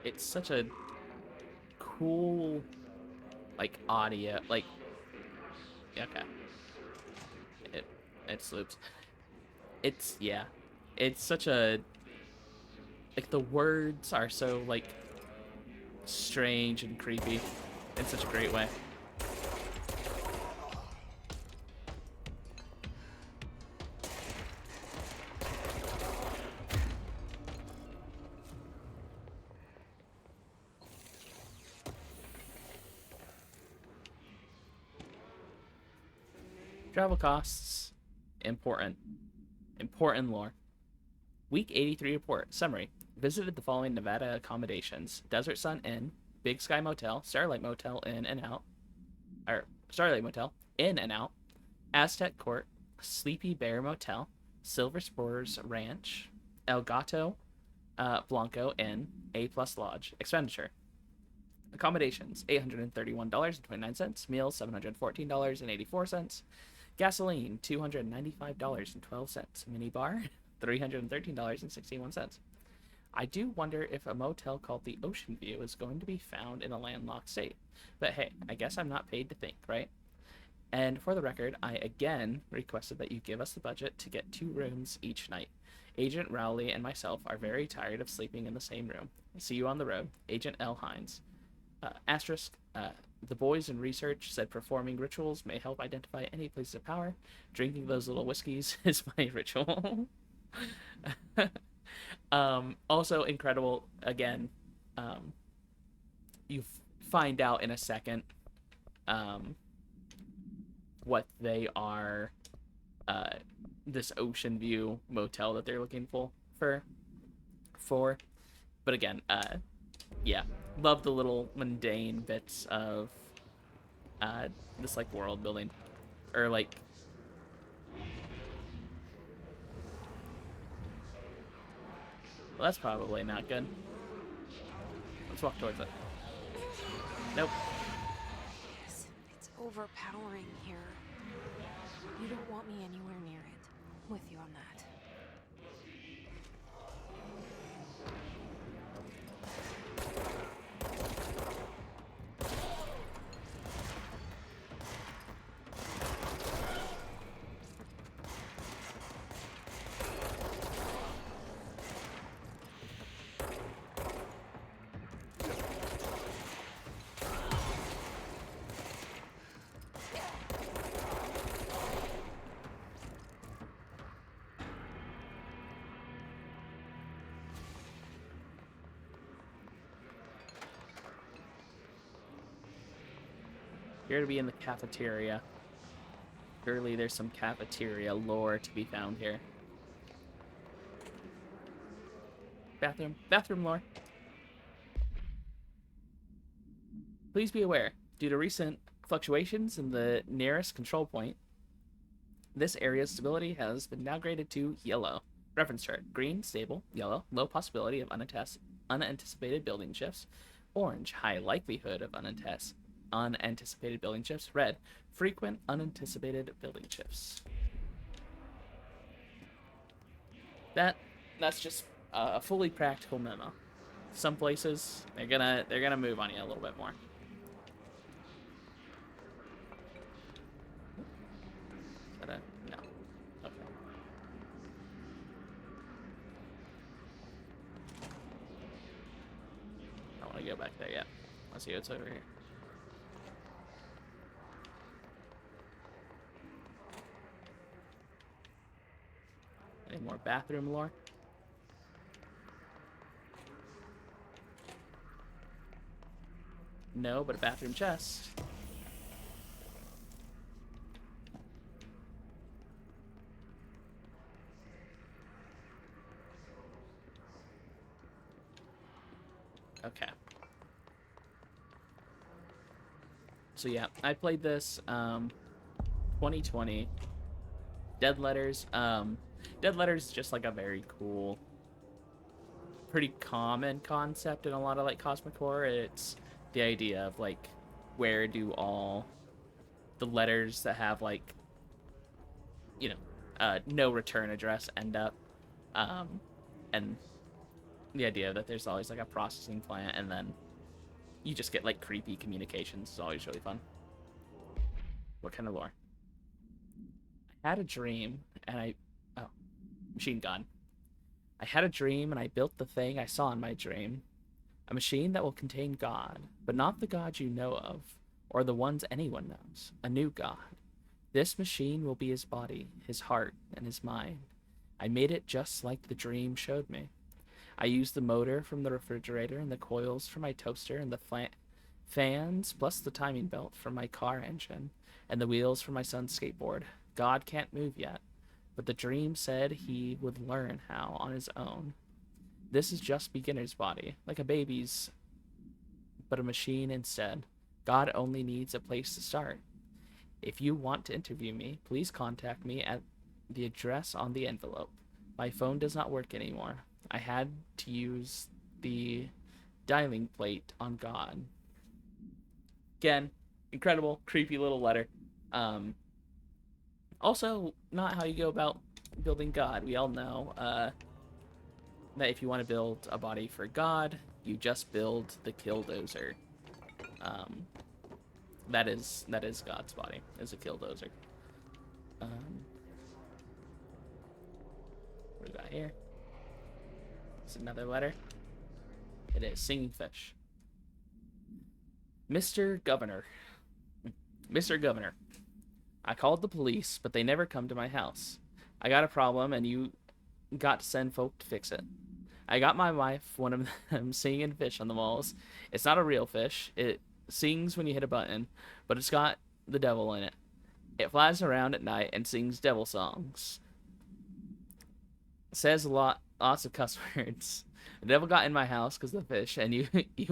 It's such a cool, like, audio. Like, okay, it sloops. Yeah, it's such a, like, the words are so, like, strange and creepy in such a great way. Travel costs, important lore. Week 83 report. Summary. Visited the following Nevada accommodations: Desert Sun Inn, Big Sky Motel, Starlight Motel In and Out, Starlight Motel, In and Out, Aztec Court, Sleepy Bear Motel, Silver Spurs Ranch, El Gato Blanco Inn, A+ Lodge. Expenditure: Accommodations, $831.29. Meals, $714.84. Gasoline, $295.12. Minibar, $313.61. I do wonder if a motel called the Ocean View is going to be found in a landlocked state. But hey, I guess I'm not paid to think, right? And for the record, I again requested that you give us the budget to get 2 rooms each night. Agent Rowley and myself are very tired of sleeping in the same room. See you on the road. Agent L. Hines. Asterisk, the boys in research said performing rituals may help identify any places of power. Drinking those little whiskeys is my ritual. Also incredible, again, you find out in a second what they are, this Ocean View motel that they're looking for. But again, yeah, love the little mundane bits of this like world building, or like well, that's probably not good. Let's walk towards it. Nope. Yes, it's overpowering here. You don't want me anywhere near it. I'm with you on that. Here to be in the cafeteria. Surely there's some cafeteria lore to be found here. Bathroom lore. Please be aware, due to recent fluctuations in the nearest control point, this area's stability has been downgraded to yellow. Reference chart: green, stable; yellow, low possibility of unanticipated building shifts; orange, high likelihood of unanticipated building shifts; red, frequent unanticipated building shifts. That's just a fully practical memo. Some places they're gonna move on you a little bit more. Is that a no? Okay. I don't want to go back there yet. Let's see what's over here. Any more bathroom lore? No, but a bathroom chest. Okay. So yeah, I played this 2020. Dead Letters. Dead Letters is just like a very cool, pretty common concept in a lot of like cosmic horror. It's the idea of like, where do all the letters that have like, you know, no return address end up, and the idea that there's always like a processing plant, and then you just get like creepy communications is always really fun. What kind of lore? I had a dream and Machine gun. I had a dream and I built the thing I saw in my dream. A machine that will contain God, but not the God you know of, or the ones anyone knows. A new God. This machine will be his body, his heart, and his mind. I made it just like the dream showed me. I used the motor from the refrigerator and the coils from my toaster and the fans, plus the timing belt from my car engine, and the wheels from my son's skateboard. God can't move yet, but the dream said he would learn how on his own. This is just beginner's body, like a baby's, but a machine instead. God only needs a place to start. If you want to interview me, please contact me at the address on the envelope. My phone does not work anymore. I had to use the dialing plate on God. Again, incredible, creepy little letter. Also, not how you go about building God. We all know that if you want to build a body for God, you just build the Killdozer. That is God's body, is a Killdozer. What do we got here? It's another letter. It is Singing Fish. Mr. Governor. Mr. Governor, I called the police, but they never come to my house. I got a problem, and you got to send folk to fix it. I got my wife one of them singing fish on the walls. It's not a real fish. It sings when you hit a button, but it's got the devil in it. It flies around at night and sings devil songs. Says lots of cuss words. The devil got in my house because of the fish, and you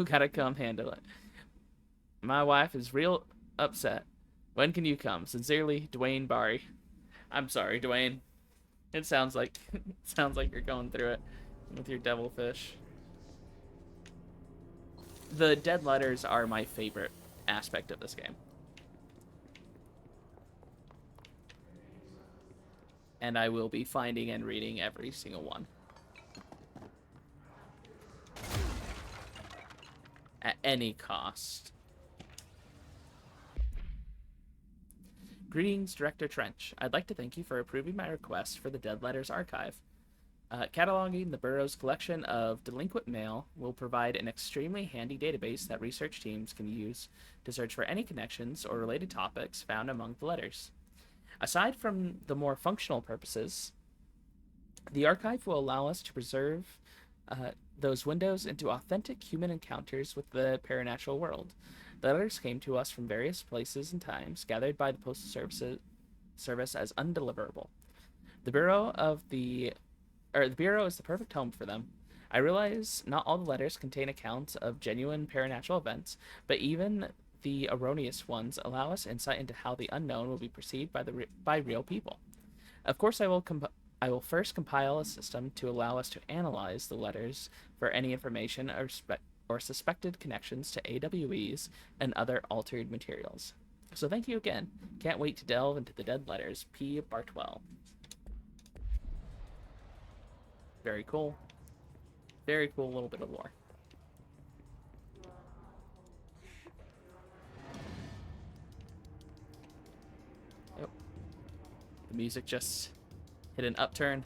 gotta come handle it. My wife is real upset. When can you come? Sincerely, Dwayne Barry. I'm sorry, Dwayne. It sounds like you're going through it with your devilfish. The dead letters are my favorite aspect of this game. And I will be finding and reading every single one. At any cost. Greetings, Director Trench. I'd like to thank you for approving my request for the Dead Letters Archive. Cataloging the Bureau's collection of delinquent mail will provide an extremely handy database that research teams can use to search for any connections or related topics found among the letters. Aside from the more functional purposes, the archive will allow us to preserve those windows into authentic human encounters with the paranatural world. The letters came to us from various places and times, gathered by the Postal Service as undeliverable. The Bureau is the perfect home for them. I realize not all the letters contain accounts of genuine paranatural events, but even the erroneous ones allow us insight into how the unknown will be perceived by real people. Of course, I will first compile a system to allow us to analyze the letters for any information or suspected connections to AWEs and other altered materials. So thank you again. Can't wait to delve into the dead letters. P. Bartwell. Very cool. Very cool little bit of lore. Yep. The music just hit an upturn.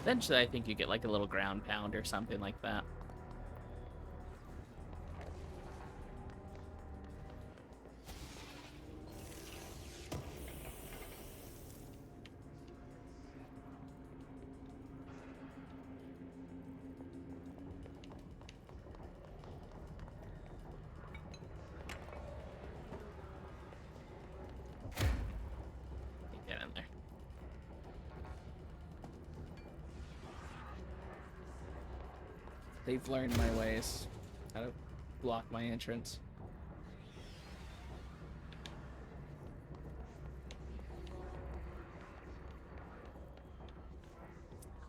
Eventually, I think you get like a little ground pound or something like that. Get in there. They've learned my ways. How to block my entrance.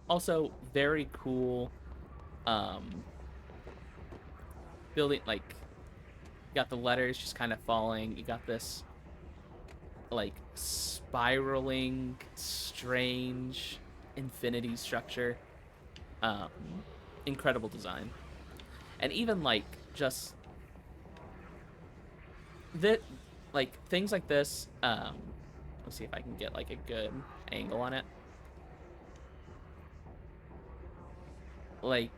Also, very cool building, like, you got the letters just kind of falling. You got this, like, spiraling, strange infinity structure. Incredible design. And even, like, just that, like, things like this, let's see if I can get, like, a good angle on it. Like,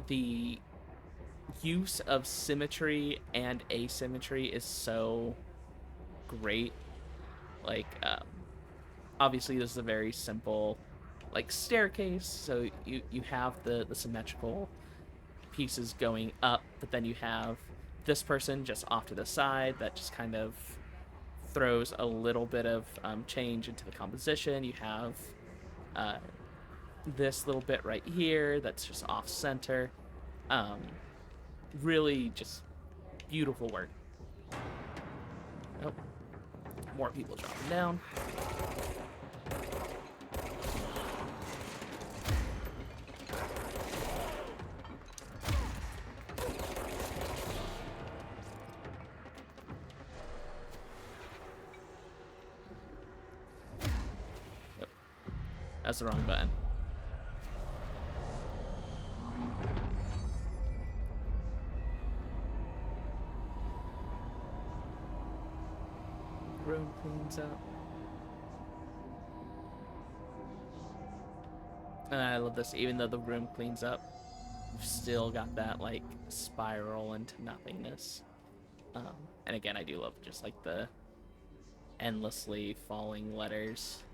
the use of symmetry and asymmetry is so great. Like, obviously this is a very simple like staircase, so you have the symmetrical pieces going up, but then you have this person just off to the side that just kind of throws a little bit of change into the composition. You have this little bit right here that's just off center. Really just beautiful work. Oh, more people dropping down. Yep. That's the wrong button. Room cleans up. And I love this, even though the room cleans up, you've still got that like spiral into nothingness. And again, I do love just like the endlessly falling letters.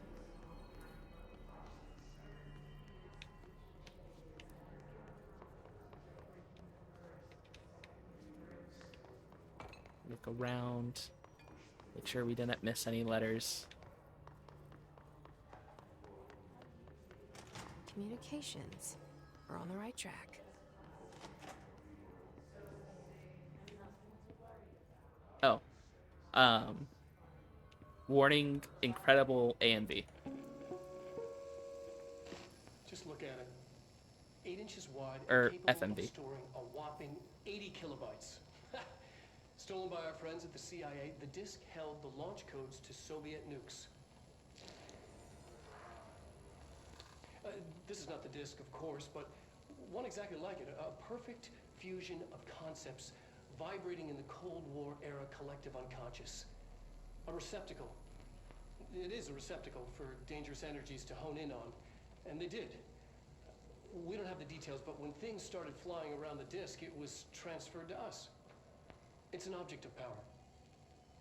Look around. Make sure we didn't miss any letters. Communications. We're on the right track. Oh. Warning, incredible AMV. Just look at it. 8 inches wide Or and capable FMV. of storing a whopping 80 kilobytes. Stolen by our friends at the CIA, the disk held the launch codes to Soviet nukes. This is not the disk, of course, but one exactly like it. A perfect fusion of concepts vibrating in the Cold War era collective unconscious. A receptacle. It is a receptacle for dangerous energies to hone in on, and they did. We don't have the details, but when things started flying around the disk, it was transferred to us. It's an object of power.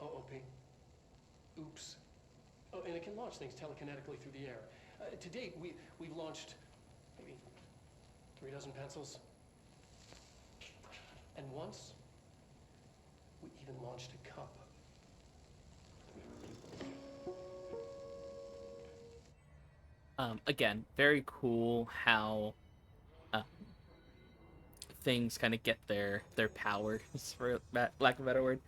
OOP. Oops. Oh, and it can launch things telekinetically through the air. To date, we've launched maybe 3 dozen pencils. And once, we even launched a cup. Again, very cool how things kind of get their powers, for lack of a better word.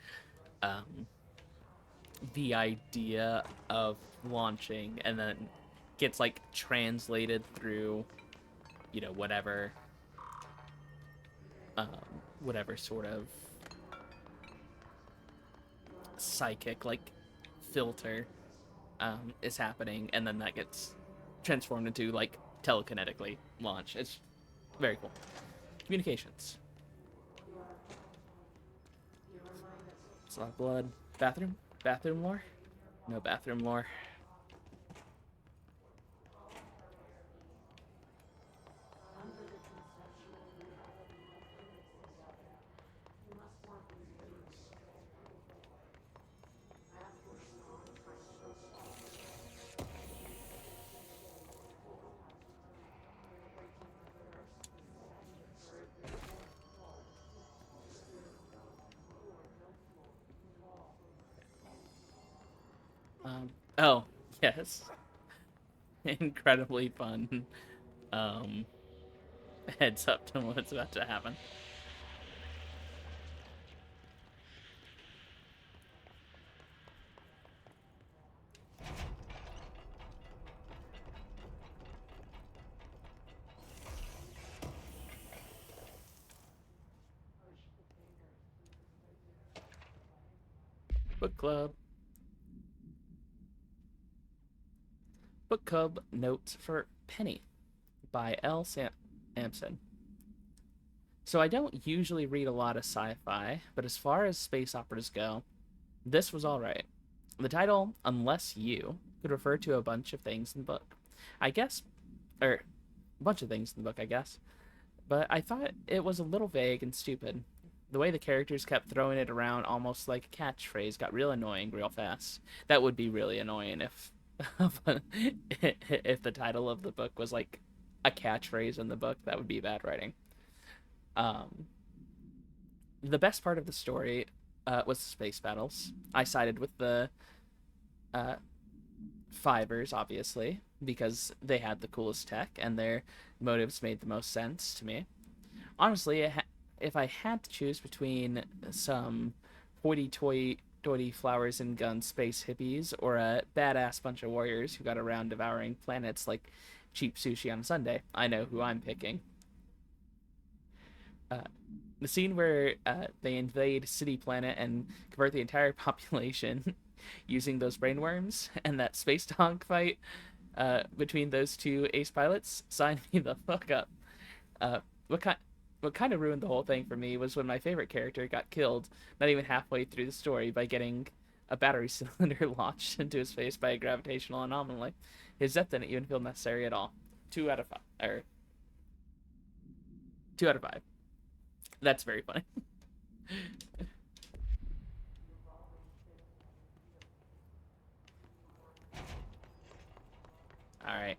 The idea of launching and then gets like translated through, you know, whatever sort of psychic like filter is happening, and then that gets transformed into like telekinetically launch. It's very cool. Communications. It's a lot of blood. Bathroom? Bathroom lore? No bathroom lore. Oh, yes. Incredibly fun. Heads up to what's about to happen. Book club. Book Club Notes for Penny by L. Sampson. So I don't usually read a lot of sci-fi, but as far as space operas go, this was alright. The title, Unless You, could refer to a bunch of things in the book. I guess, or a bunch of things in the book, I guess. But I thought it was a little vague and stupid. The way the characters kept throwing it around almost like a catchphrase got real annoying real fast. That would be really annoying if if the title of the book was like a catchphrase in the book, that would be bad writing. The best part of the story was the space battles. I sided with the Fivers, obviously, because they had the coolest tech and their motives made the most sense to me. Honestly, if I had to choose between some hoity-toity flowers and guns space hippies or a badass bunch of warriors who got around devouring planets like cheap sushi on a Sunday, I know who I'm picking. The scene where they invade City Planet and convert the entire population using those brainworms, and that space dog fight between those two ace pilots, signed me the fuck up. What kind of ruined the whole thing for me was when my favorite character got killed not even halfway through the story by getting a battery cylinder launched into his face by a gravitational anomaly. His death didn't even feel necessary at all. 2 out of 5. Or 2 out of 5. That's very funny. Alright.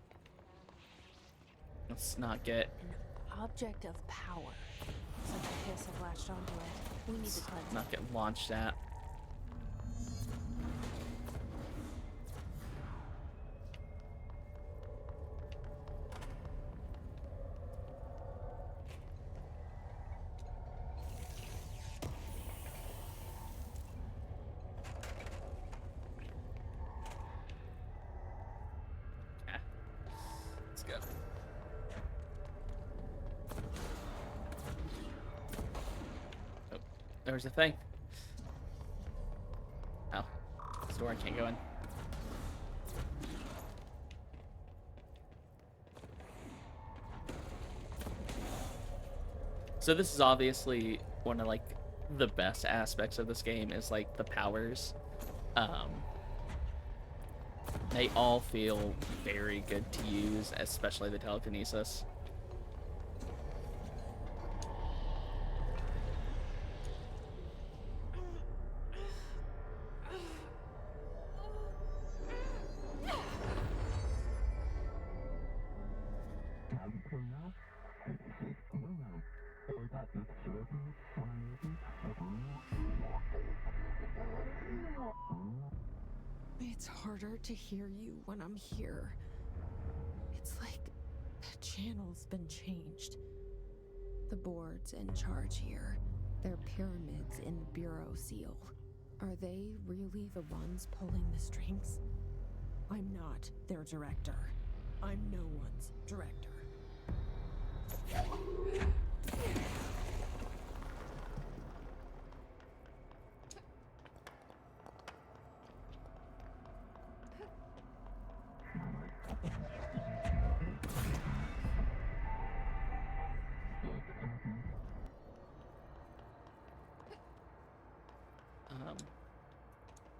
Let's not get... An object of power. Looks like the Hiss have latched onto it. We need to cleanse it. Not get launched at. Let's go. Oh, there's a thing. Oh, this door I can't go in. So this is obviously one of like the best aspects of this game is like the powers. They all feel very good to use, especially the telekinesis. It's harder to hear you when I'm here. It's like the channel's been changed. The board's in charge here. They're pyramids in the Bureau seal. Are they really the ones pulling the strings? I'm not their director. I'm no one's director.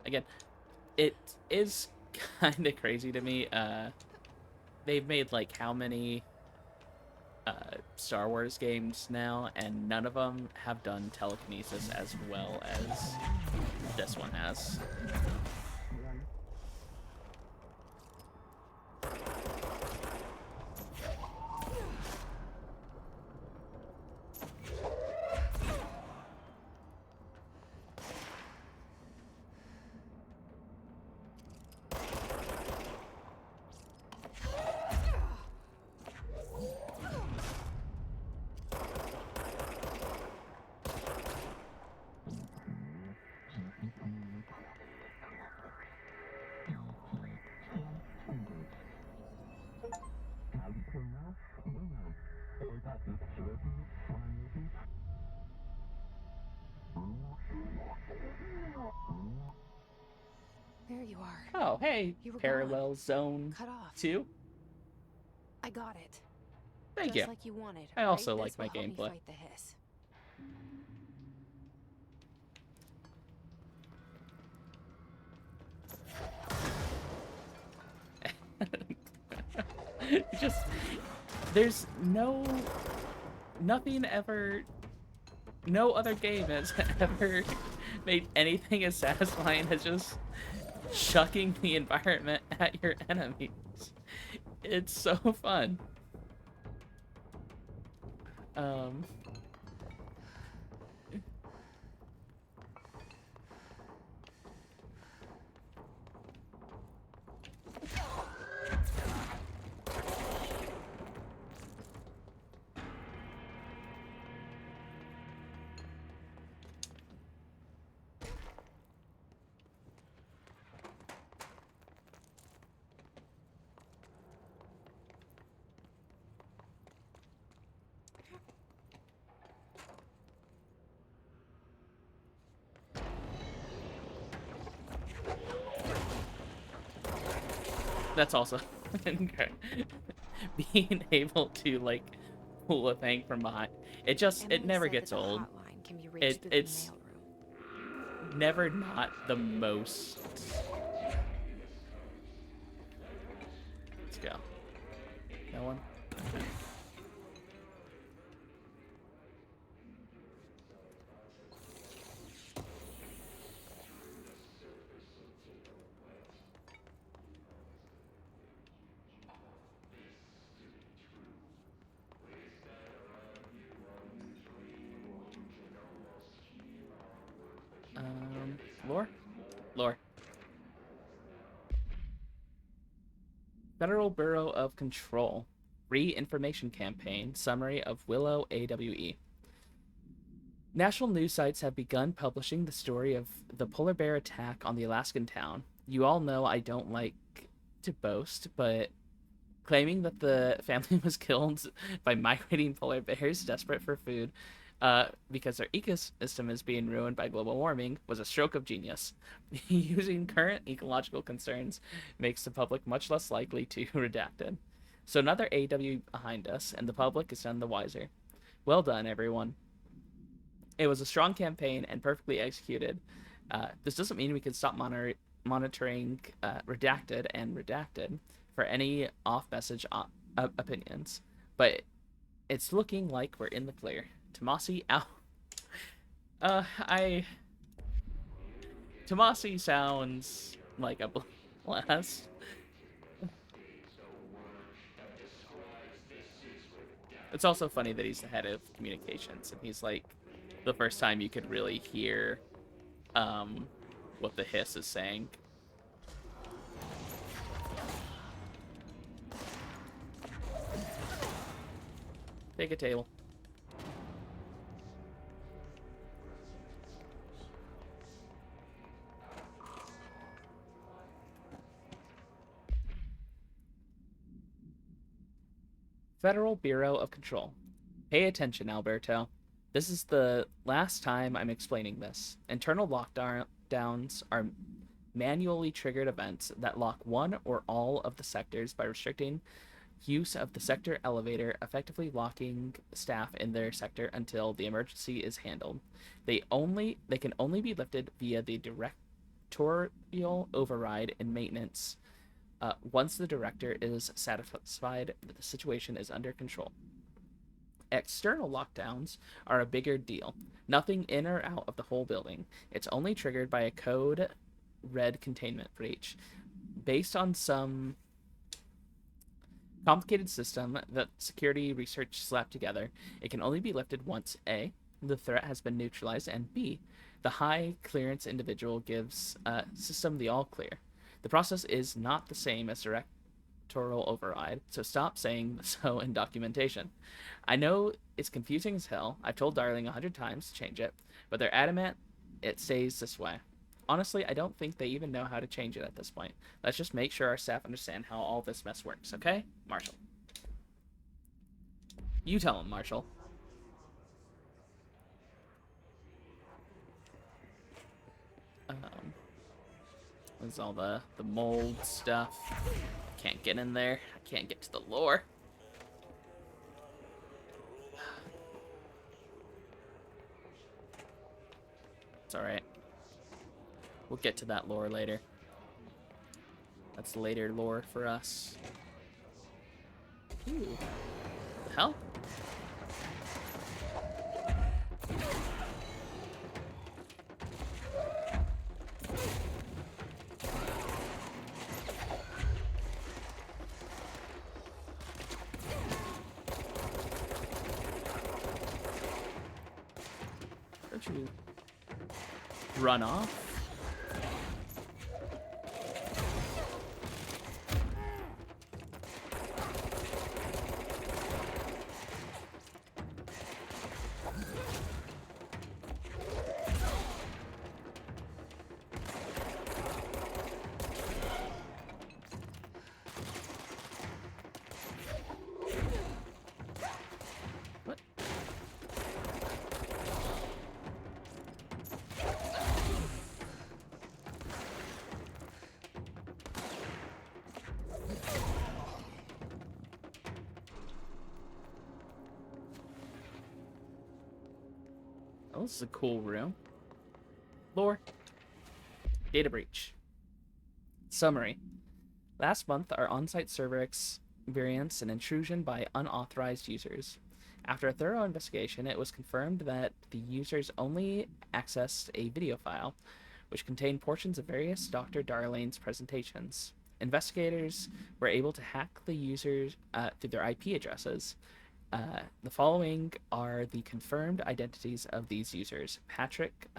Again, it is kind of crazy to me. They've made like how many Star Wars games now, and none of them have done telekinesis as well as this one has. There you are. Oh, hey, You were Parallel gone. Zone Cut off. 2. I got it. Thank Just you. like you wanted. I also right? like This my will help me gameplay. fight the Hiss. Just, there's nothing ever, no other game has ever made anything as satisfying as just chucking the environment at your enemies. It's so fun. That's also okay. Being able to like pull a thing from behind. It Emily never said gets that the old. hotline can be reached through the It's mailroom. never not the most. Let's go. No one? Okay. Lore? Lore. Federal Bureau of Control. Re-information campaign. Summary of Willow AWE. National news sites have begun publishing the story of the polar bear attack on the Alaskan town. You all know I don't like to boast, but claiming that the family was killed by migrating polar bears desperate for food because their ecosystem is being ruined by global warming was a stroke of genius. Using current ecological concerns makes the public much less likely to redact it. So another AW behind us, and the public is none the wiser. Well done, everyone. It was a strong campaign and perfectly executed. This doesn't mean we can stop monitoring redacted and redacted for any off-message opinions, but it's looking like we're in the clear. Tomasi out. Tomasi sounds like a blast. It's also funny that he's the head of communications, and he's like the first time you could really hear what the hiss is saying. Take a table. Federal Bureau of Control. Pay attention, Alberto. This is the last time I'm explaining this. Internal lockdowns are manually triggered events that lock one or all of the sectors by restricting use of the sector elevator, effectively locking staff in their sector until the emergency is handled. They can only be lifted via the directorial override and maintenance once the director is satisfied that the situation is under control. External lockdowns are a bigger deal. Nothing in or out of the whole building. It's only triggered by a code red containment breach. Based on some complicated system that security research slapped together, it can only be lifted once A, the threat has been neutralized, and B, the high clearance individual gives system the all clear. The process is not the same as directorial override, so stop saying so in documentation. I know it's confusing as hell. I've told Darling 100 times to change it, but they're adamant it stays this way. Honestly, I don't think they even know how to change it at this point. Let's just make sure our staff understand how all this mess works, okay? Marshall. You tell him, Marshall. There's all the mold stuff. Can't get in there. I can't get to the lore. It's alright. We'll get to that lore later. That's later lore for us. Ooh. What the hell? don't you run off? Oh, this is a cool room. Lore. Data breach. Summary. Last month, our on-site server experienced an intrusion by unauthorized users. After a thorough investigation, it was confirmed that the users only accessed a video file, which contained portions of various Dr. Darlane's presentations. Investigators were able to hack the users through their IP addresses. The following are the confirmed identities of these users: Patrick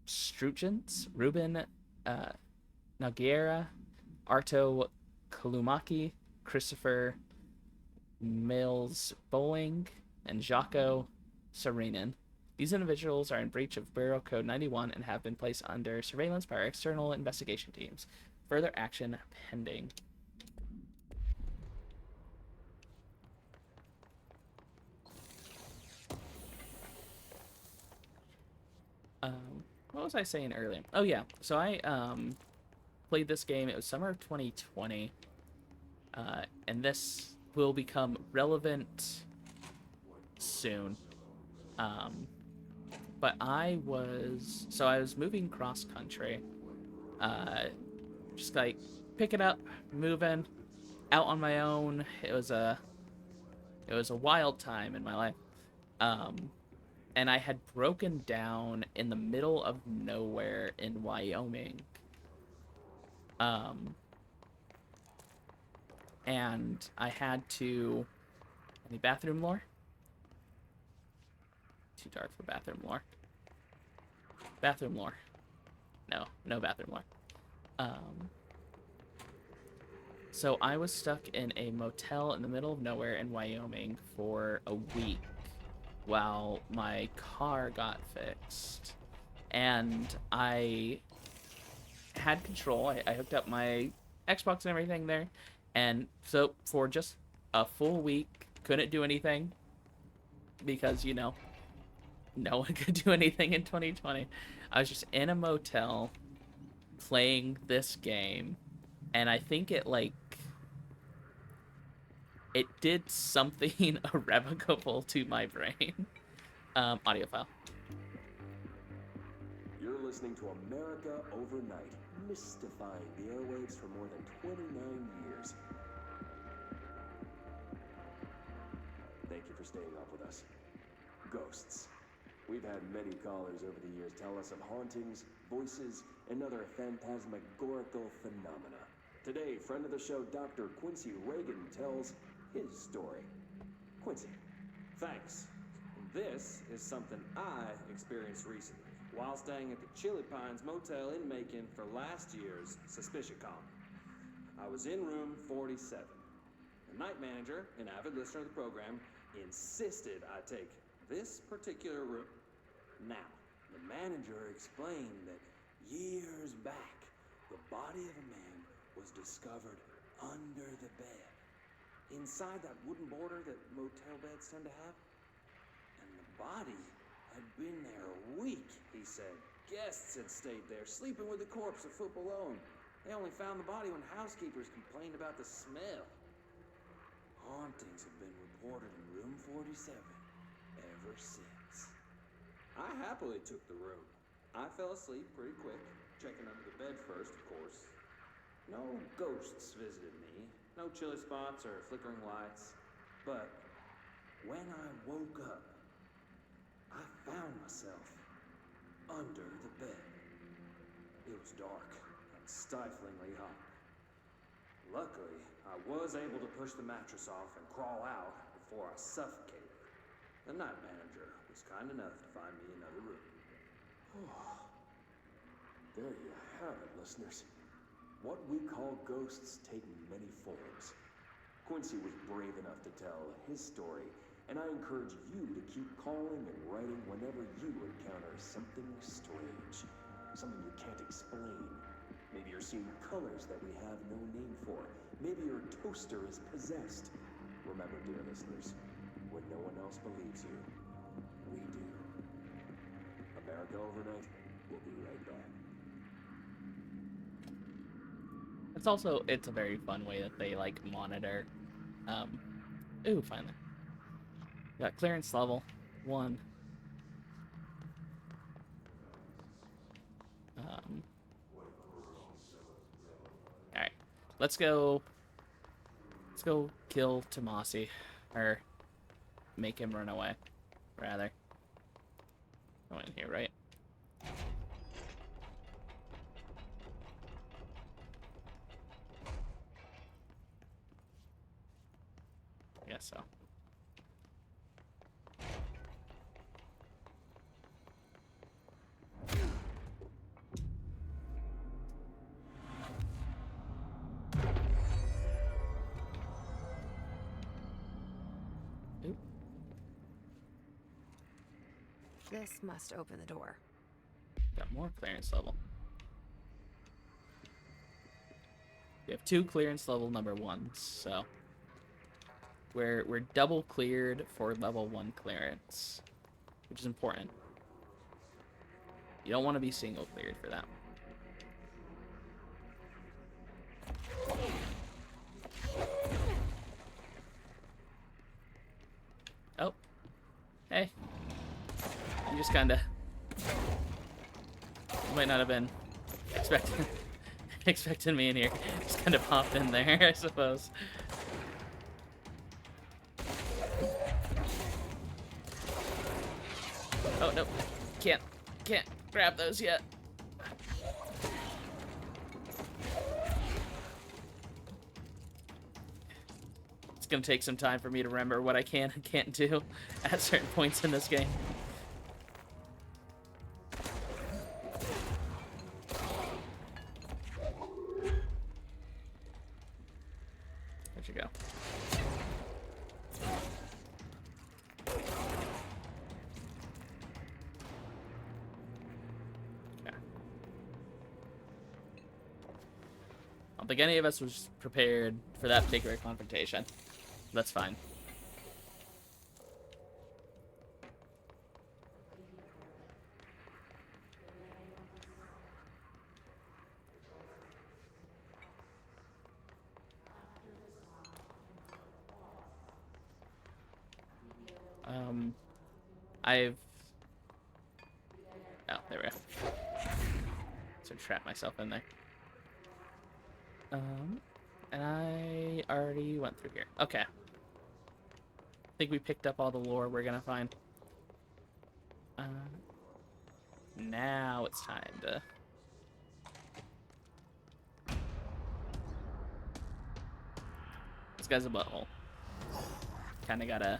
Strugents, Ruben Nogueira, Arto Kalumaki, Christopher Mills Bowling, and Jaco Serenin. These individuals are in breach of Bureau Code 91 and have been placed under surveillance by our external investigation teams. Further action pending. What was I saying earlier? Oh yeah, so I played this game. It was summer of 2020, and this will become relevant soon. But I was moving cross country, just like picking up, moving out on my own. It was a wild time in my life. And I had broken down in the middle of nowhere in Wyoming. And I had to... Any bathroom lore? Too dark for bathroom lore. Bathroom lore. No bathroom lore. So I was stuck in a motel in the middle of nowhere in Wyoming for a week while my car got fixed. And I had control. I hooked up my Xbox and everything there. And so for just a full week, couldn't do anything. Because, you know, no one could do anything in 2020. I was just in a motel playing this game. And I think it did something irrevocable to my brain. Audio file. You're listening to America Overnight, mystifying the airwaves for more than 29 years. Thank you for staying up with us. Ghosts. We've had many callers over the years tell us of hauntings, voices, and other phantasmagorical phenomena. Today, friend of the show, Dr. Quincy Reagan, tells his story. Quincy. Thanks. This is something I experienced recently while staying at the Chili Pines Motel in Macon for last year's SuspiciaCon. I was in room 47. The night manager, an avid listener of the program, insisted I take this particular room. Now, the manager explained that years back, the body of a man was discovered under the bed, inside that wooden border that motel beds tend to have. And the body had been there a week, he said. Guests had stayed there, sleeping with the corpse a foot below him. They only found the body when housekeepers complained about the smell. Hauntings have been reported in room 47 ever since. I happily took the room. I fell asleep pretty quick, checking under the bed first, of course. No ghosts visited me, no chilly spots or flickering lights. But when I woke up, I found myself under the bed. It was dark and stiflingly hot. Luckily, I was able to push the mattress off and crawl out before I suffocated. The night manager was kind enough to find me another room. There you have it, listeners. What we call ghosts take many forms. Quincy was brave enough to tell his story, and I encourage you to keep calling and writing whenever you encounter something strange, something you can't explain. Maybe you're seeing colors that we have no name for. Maybe your toaster is possessed. Remember, dear listeners, when no one else believes you, we do. America Overnight will be right back. It's a very fun way that they like monitor. Ooh, finally. Got clearance level 1. Alright. Let's go kill Tomasi. Or make him run away, rather. Go in here, right? I guess so. Oop. This must open the door. Got more clearance level. We have 2 clearance level number 1s, so we're double cleared for level 1 clearance, which is important. You don't want to be single cleared for that. Oh, hey, you just kind of might not have been expecting me in here. Just kind of popped in there, I suppose. Oh no, can't grab those yet. It's gonna take some time for me to remember what I can and can't do at certain points in this game. Where'd you go? I don't think any of us was prepared for that particular confrontation. That's fine. Oh, there we go. So trap myself in there. And I already went through here. Okay. I think we picked up all the lore we're gonna find. Now it's time to... This guy's a butthole. Kinda gotta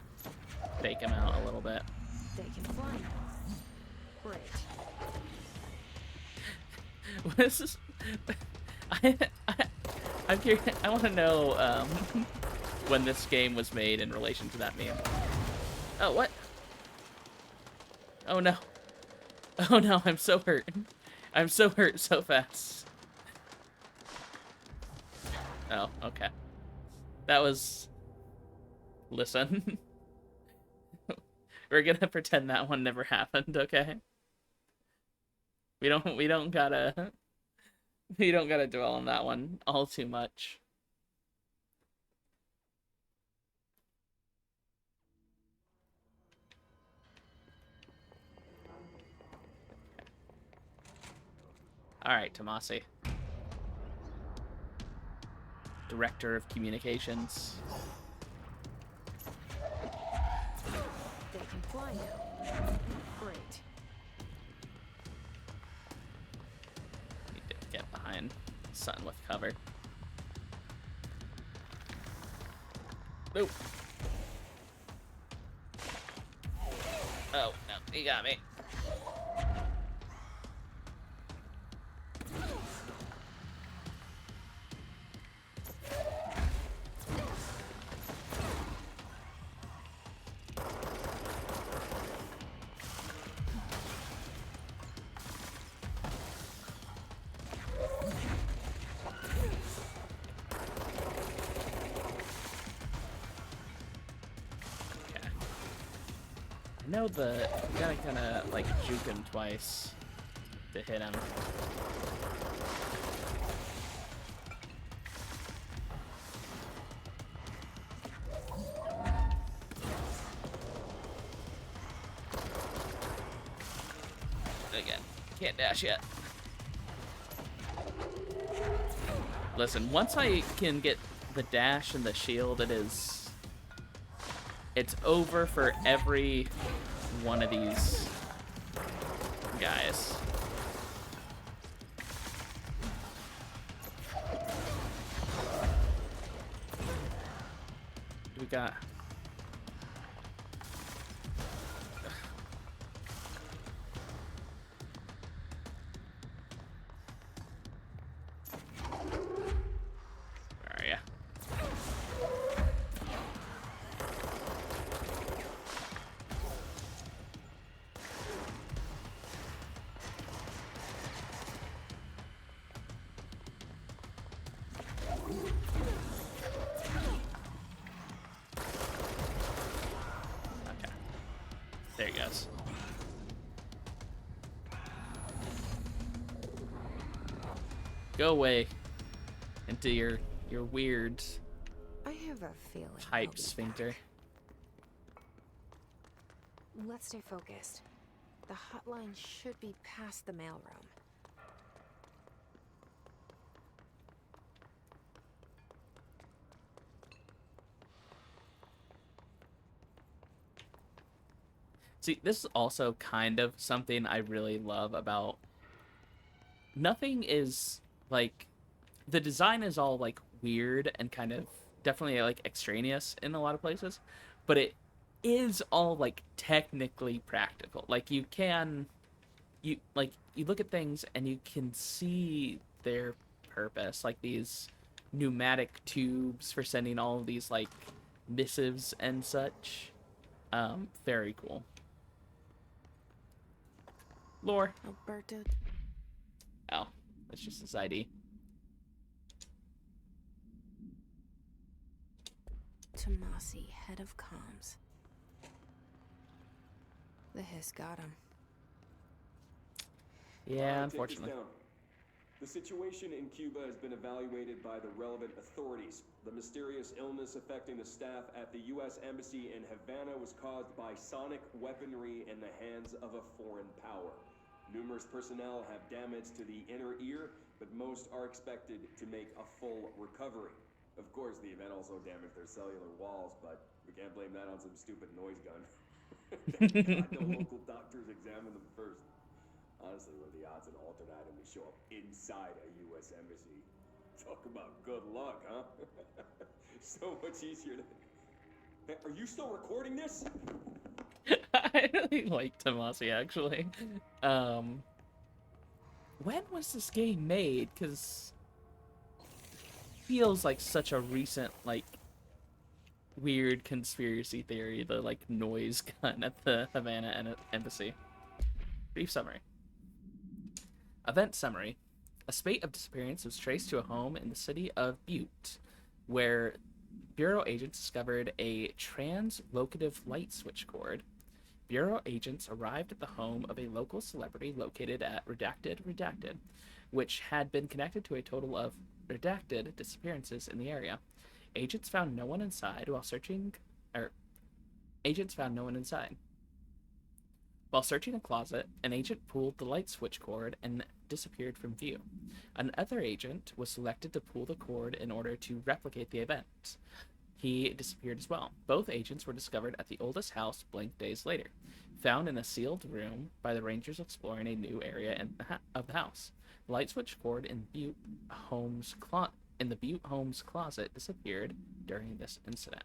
fake him out a little bit. They can fly now. Great. What is this? I'm curious. I want to know when this game was made in relation to that meme. Oh, what? Oh no. Oh no, I'm so hurt. I'm so hurt so fast. Oh, okay. That was... Listen. We're gonna pretend that one never happened, okay? We don't gotta dwell on that one all too much. Alright, Tomasi. Director of Communications. They can fly now. Great. Need to get behind Sun with cover. Oh, no, he got me. I know you gotta kind of like juke him twice to hit him. Again, can't dash yet. Listen, once I can get the dash and the shield, it's over for every one of these guys. We got... Where are ya? Okay. There he goes. Go away into your weird I have a feeling. pipe I'll be sphincter. back. Let's stay focused. The hotline should be past the mailroom. See, this is also kind of something I really love about... Nothing is, like... The design is all, like, weird and kind of definitely, like, extraneous in a lot of places. But it is all, like, technically practical. Like, you look at things and you can see their purpose. Like, these pneumatic tubes for sending all of these, like, missives and such. Very cool. Lore. Alberto. Oh, that's just his ID. Tomasi, head of comms. The hiss got him. Yeah, Take this unfortunately. down. The situation in Cuba has been evaluated by the relevant authorities. The mysterious illness affecting the staff at the U.S. Embassy in Havana was caused by sonic weaponry in the hands of a foreign power. Numerous personnel have damage to the inner ear, but most are expected to make a full recovery. Of course, the event also damaged their cellular walls, but we can't blame that on some stupid noise gun. Thank God the local doctors examined them first. Honestly, what are the odds an alternate item would show up inside a U.S. embassy? Talk about good luck, huh? So much easier to... Hey, are you still recording this? I really like Tomasi, actually. When was this game made? Because feels like such a recent, like, weird conspiracy theory, the, like, noise gun at the Havana embassy. Brief summary. Event summary. A spate of disappearance was traced to a home in the city of Butte, where Bureau agents discovered a translocative light switch cord. Bureau agents arrived at the home of a local celebrity located at Redacted, which had been connected to a total of redacted disappearances in the area. Agents found no one inside. While searching a closet, an agent pulled the light switch cord and disappeared from view. Another agent was selected to pull the cord in order to replicate the event. He disappeared as well. Both agents were discovered at the oldest house blank days later, found in a sealed room by the Rangers exploring a new area of the house. The light switch cord in the Butte Homes closet disappeared during this incident.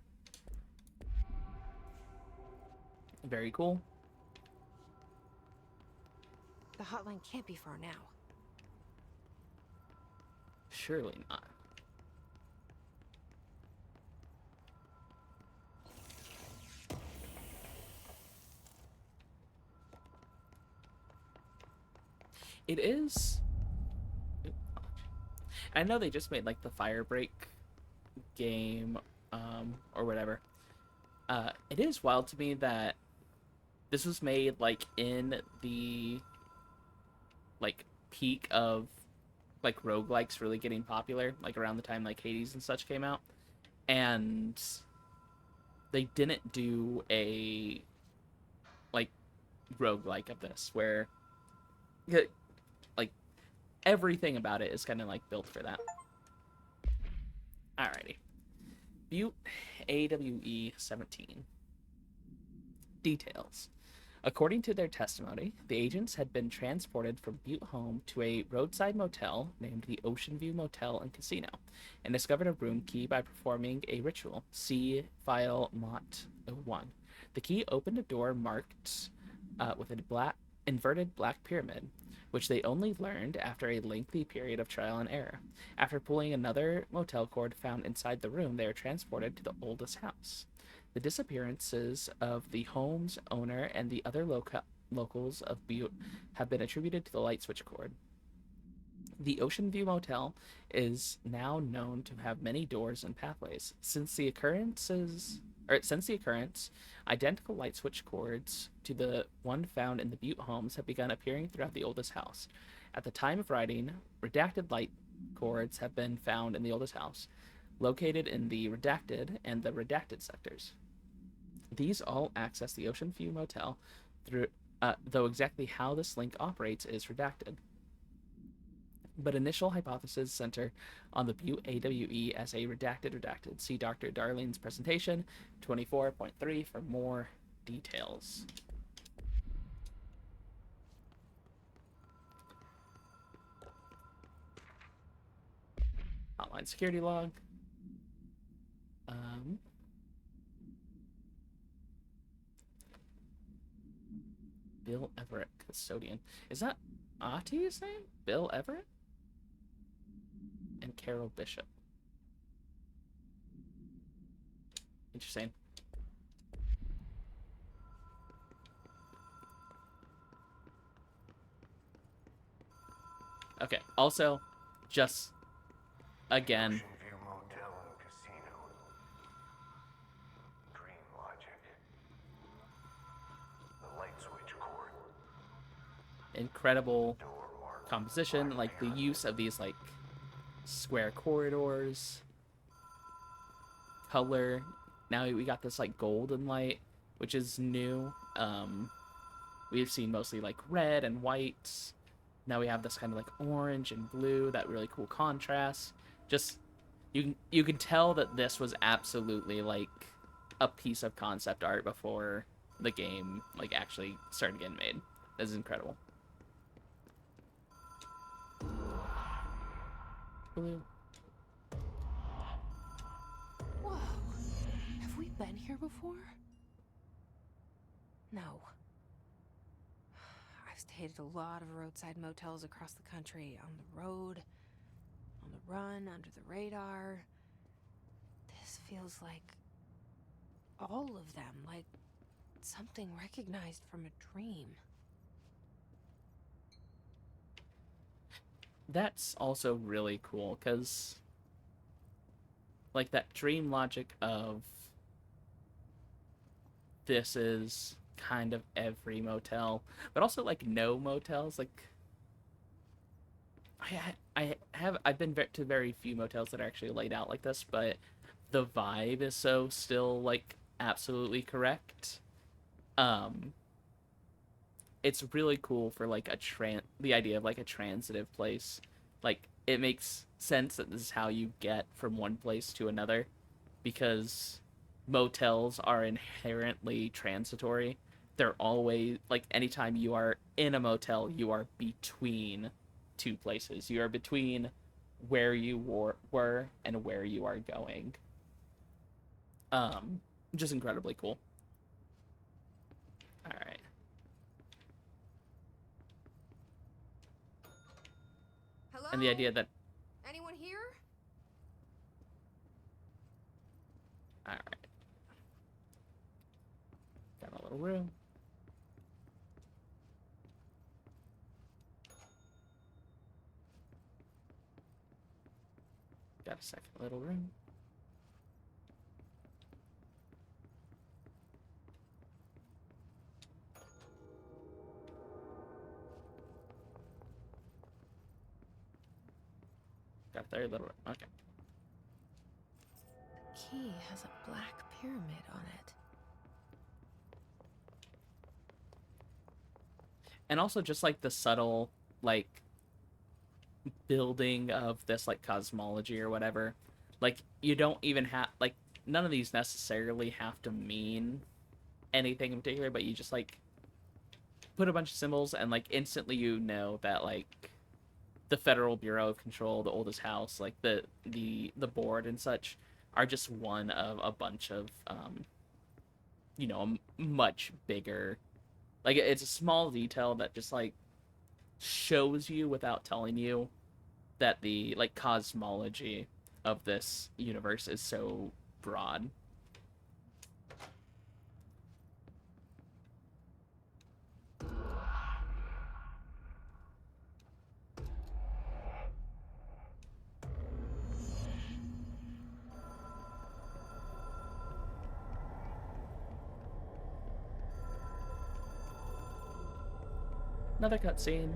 Very cool. The hotline can't be far now. Surely not. It is. I know they just made like the Firebreak game, or whatever. It is wild to me that this was made like in the like peak of like roguelikes really getting popular, like around the time like Hades and such came out, and they didn't do a like roguelike of this where like everything about it is kind of like built for that. Alrighty. Butte AWE 17. Details. According to their testimony, the agents had been transported from Butte home to a roadside motel named the Ocean View Motel and Casino, and discovered a room key by performing a ritual. See File Mott 01. The key opened a door marked with a inverted black pyramid, which they only learned after a lengthy period of trial and error. After pulling another motel cord found inside the room, they were transported to the oldest house. The disappearances of the home's owner and the other locals of Butte have been attributed to the light switch cord. The Ocean View Motel is now known to have many doors and pathways. Since the occurrence, identical light switch cords to the one found in the Butte homes have begun appearing throughout the oldest house. At the time of writing, redacted light cords have been found in the oldest house, located in the redacted and the redacted sectors. These all access the Ocean View Motel through, though exactly how this link operates is redacted. But initial hypotheses center on the Butte AWE as a redacted. See Dr. Darlene's presentation, 24.3 for more details. Hotline security log. Bill Everett, custodian. Is that Ahti's name? Bill Everett? And Carol Bishop. Interesting. Okay, also, just again. Ocean View Motel and Casino. Dream logic. The light switch cord. Incredible composition, like the use of these like square corridors, color. Now we got this like golden light, which is new. We've seen mostly like red and white. Now we have this kind of like orange and blue, that really cool contrast. Just you can tell that this was absolutely like a piece of concept art before the game like actually started getting made. This is incredible. Blue. Whoa. Have we been here before? No. I've stayed at a lot of roadside motels across the country, on the road, on the run, under the radar. This feels like all of them, like something recognized from a dream. That's also really cool, because like that dream logic of this is kind of every motel, but also like no motels. Like I've been to very few motels that are actually laid out like this, but the vibe is so still like absolutely correct. It's really cool for like the idea of like a transitive place. Like it makes sense that this is how you get from one place to another, because motels are inherently transitory. They're always like, anytime you are in a motel, you are between two places. You are between where you were and where you are going. Just incredibly cool. All right. And the idea that... Anyone here? Alright. Got a little room. Got a second little room. Got a third little room. Okay. The key has a black pyramid on it. And also just like the subtle, like, building of this like cosmology or whatever. Like, you don't even have, like, none of these necessarily have to mean anything in particular, but you just like put a bunch of symbols and like instantly you know that like the Federal Bureau of Control, the oldest house, like the board and such are just one of a bunch of you know, a much bigger, like, it's a small detail that just like shows you without telling you that the like cosmology of this universe is so broad. Another cutscene.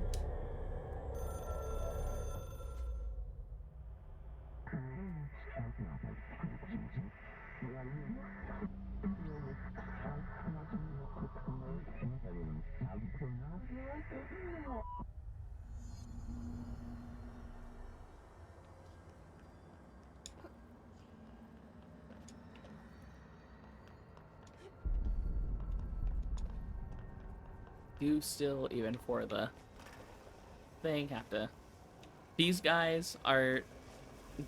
You still, even for the thing, have to... These guys are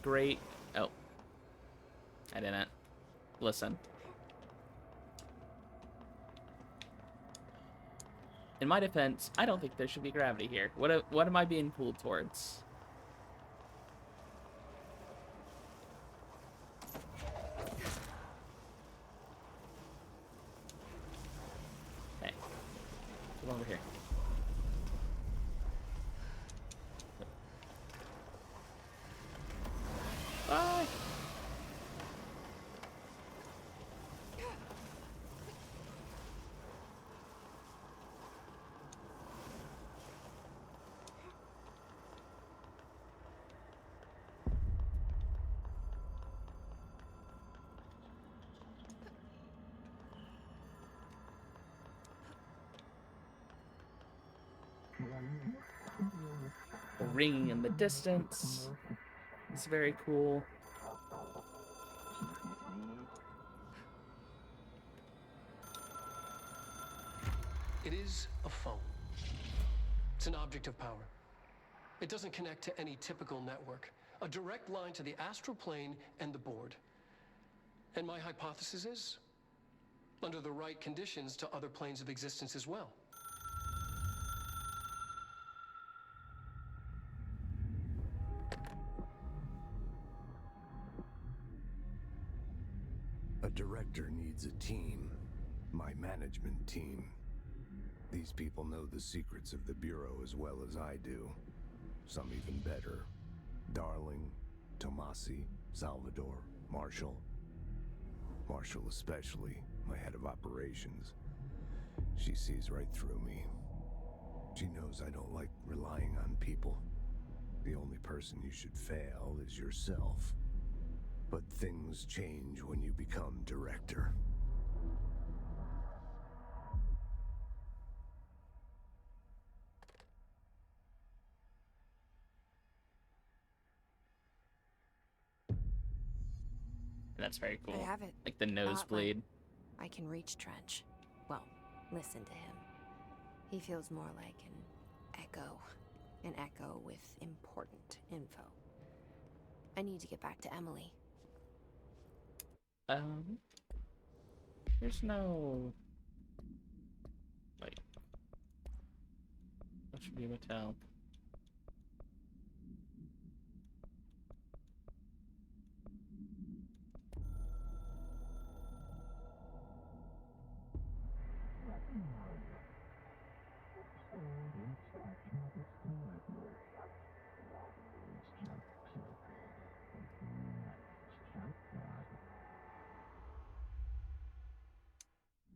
great... Oh. I didn't listen. In my defense, I don't think there should be gravity here. What am I being pulled towards? Hey. Come over here. Bye! Ringing in the distance. It's very cool. It is a phone. It's an object of power. It doesn't connect to any typical network. A direct line to the astral plane and the board. And my hypothesis is, under the right conditions, to other planes of existence as well. A director needs a team. My management team. These people know the secrets of the Bureau as well as I do. Some even better. Darling, Tomasi, Salvador, Marshall. Marshall especially, my head of operations. She sees right through me. She knows I don't like relying on people. The only person you should fail is yourself. But things change when you become director. That's very cool. I have it. Like the nosebleed. I can reach Trench. Well, listen to him. He feels more like an echo. An echo with important info. I need to get back to Emily. There's no... Wait. That should be a motel.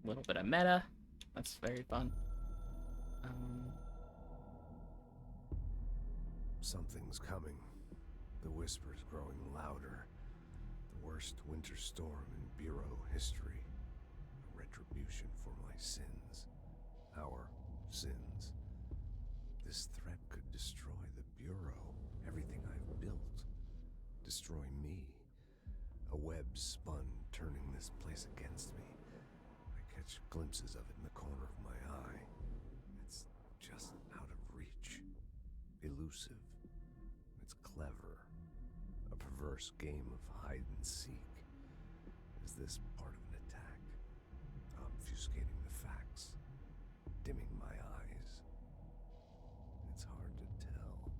A little bit of meta. That's very fun. Something's coming. The whispers growing louder. The worst winter storm in Bureau history. A retribution for my sins. Our sins. This threat could destroy the Bureau. Everything I've built. Destroy me. A web spun, turning this place against me. I catch glimpses of it in the corner of my eye. It's just out of reach. Elusive. It's clever. A perverse game of hide and seek. Is this part of an attack? Obfuscating the facts. Dimming my eyes. It's hard to tell.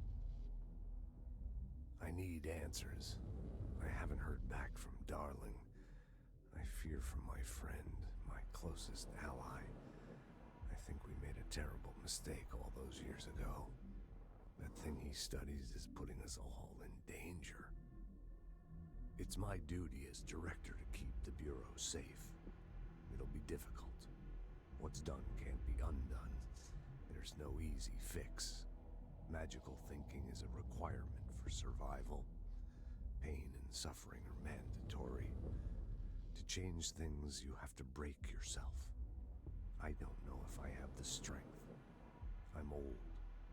I need answers. I haven't heard back from Darling. I fear for my friend, my closest ally. I think we made a terrible mistake all those years ago. That thing he studies is putting us all in danger. It's my duty as director to keep the Bureau safe. It'll be difficult. What's done can't be undone. There's no easy fix. Magical thinking is a requirement for survival. Pain and suffering are mandatory. To change things, you have to break yourself. I don't know if I have the strength. I'm old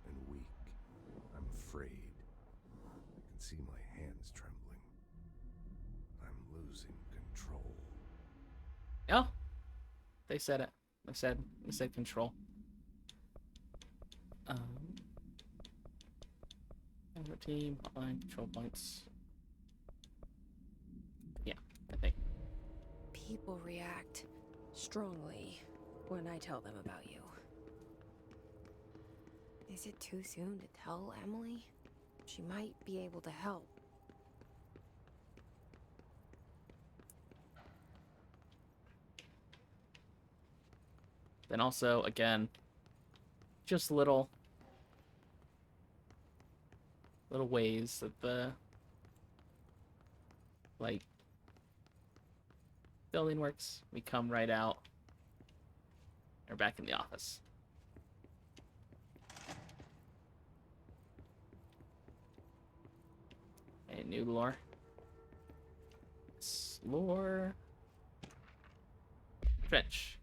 and weak. I'm afraid. I can see my hands trembling. I'm losing control. Yeah, they said it. They said control. Team hotline control points. Yeah, I think. People react strongly when I tell them about you. Is it too soon to tell Emily? She might be able to help. Then also, again, just little ways that the building works. We come right out. We're back in the office. Okay, new lore. Lore. Trench.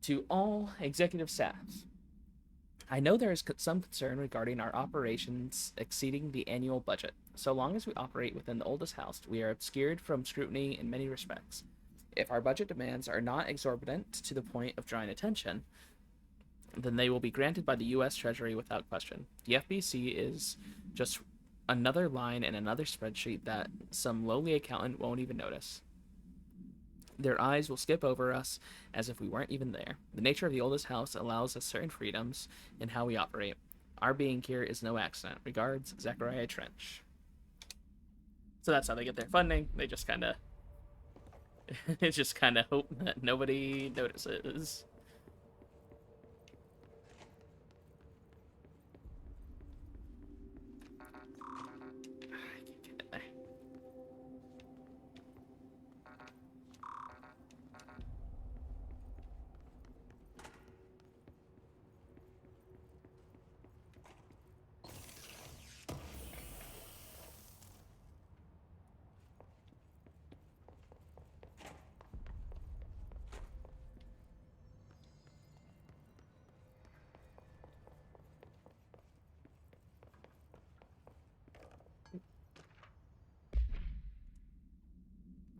To all executive staff, I know there is some concern regarding our operations exceeding the annual budget. So long as we operate within the oldest house, we are obscured from scrutiny in many respects. If our budget demands are not exorbitant to the point of drawing attention, then they will be granted by the U.S. Treasury without question. The FBC is just another line in another spreadsheet that some lowly accountant won't even notice. Their eyes will skip over us as if we weren't even there. The nature of the oldest house allows us certain freedoms in how we operate. Our being here is no accident. Regards, Zachariah Trench. So that's how they get their funding. They just kind of... it's just kind of hope that nobody notices.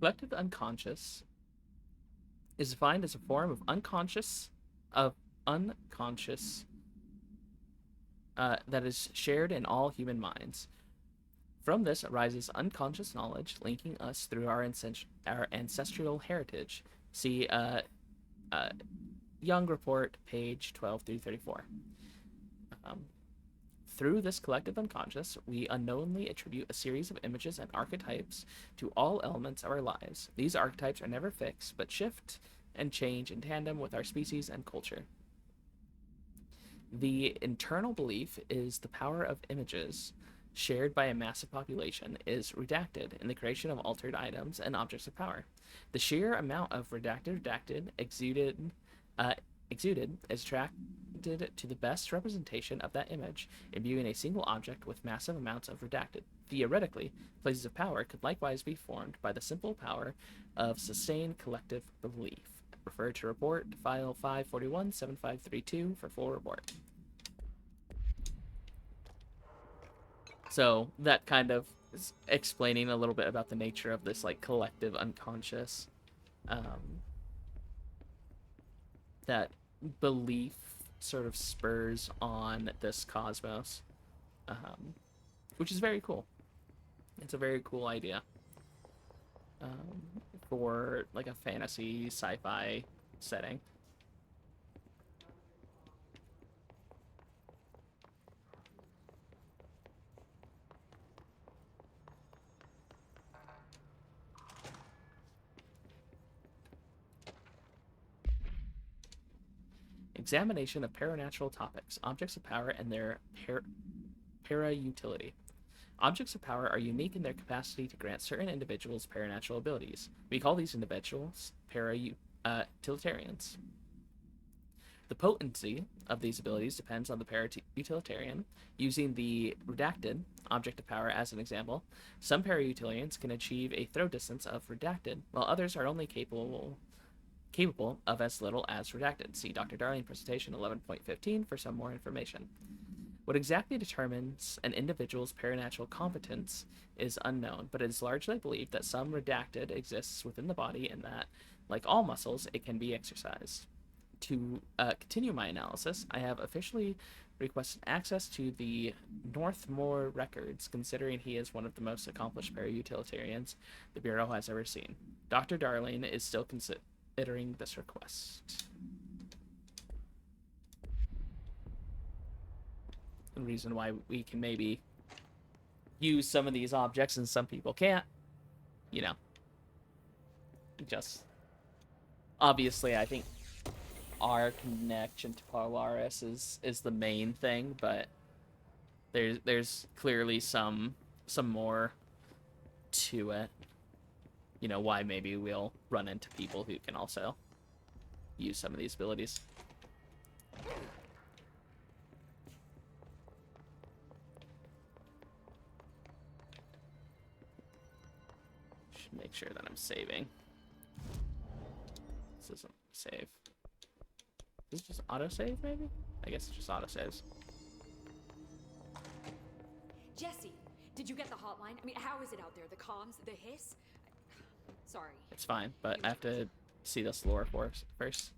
Collective unconscious is defined as a form of unconscious that is shared in all human minds. From this arises unconscious knowledge linking us through our ancestral heritage. See Young Report, page 12 through 34. Through this collective unconscious, we unknowingly attribute a series of images and archetypes to all elements of our lives. These archetypes are never fixed, but shift and change in tandem with our species and culture. The internal belief is the power of images shared by a massive population is redacted in the creation of altered items and objects of power. The sheer amount of redacted exuded is attracted to the best representation of that image, imbuing a single object with massive amounts of redacted. Theoretically, places of power could likewise be formed by the simple power of sustained collective belief. Refer to report file 541-7532 for full report. So that kind of is explaining a little bit about the nature of this like collective unconscious, that belief sort of spurs on this cosmos, which is very cool. It's a very cool idea for like a fantasy sci-fi setting. Examination of paranatural topics, objects of power, and their para-utility. Objects of power are unique in their capacity to grant certain individuals paranatural abilities. We call these individuals para-utilitarians. The potency of these abilities depends on the para-utilitarian. Using the redacted object of power as an example, some para-utilitarians can achieve a throw distance of redacted, while others are only capable of as little as redacted. See Dr. Darling presentation 11.15 for some more information. What exactly determines an individual's paranatural competence is unknown, but it is largely believed that some redacted exists within the body and that, like all muscles, it can be exercised. To continue my analysis, I have officially requested access to the Northmore records, considering he is one of the most accomplished para-utilitarians the Bureau has ever seen. Dr. Darling is still considering this request. The reason why we can maybe use some of these objects and some people can't, you know, just obviously I think our connection to Polaris is the main thing, but there's clearly some more to it. You know, why maybe we'll run into people who can also use some of these abilities. Should make sure that I'm saving. This isn't save. Is this just autosave, maybe? I guess it's just autosaves. Jesse, did you get the hotline? I mean, how is it out there? The comms? The hiss? Sorry. It's fine, but I have to see this lore first.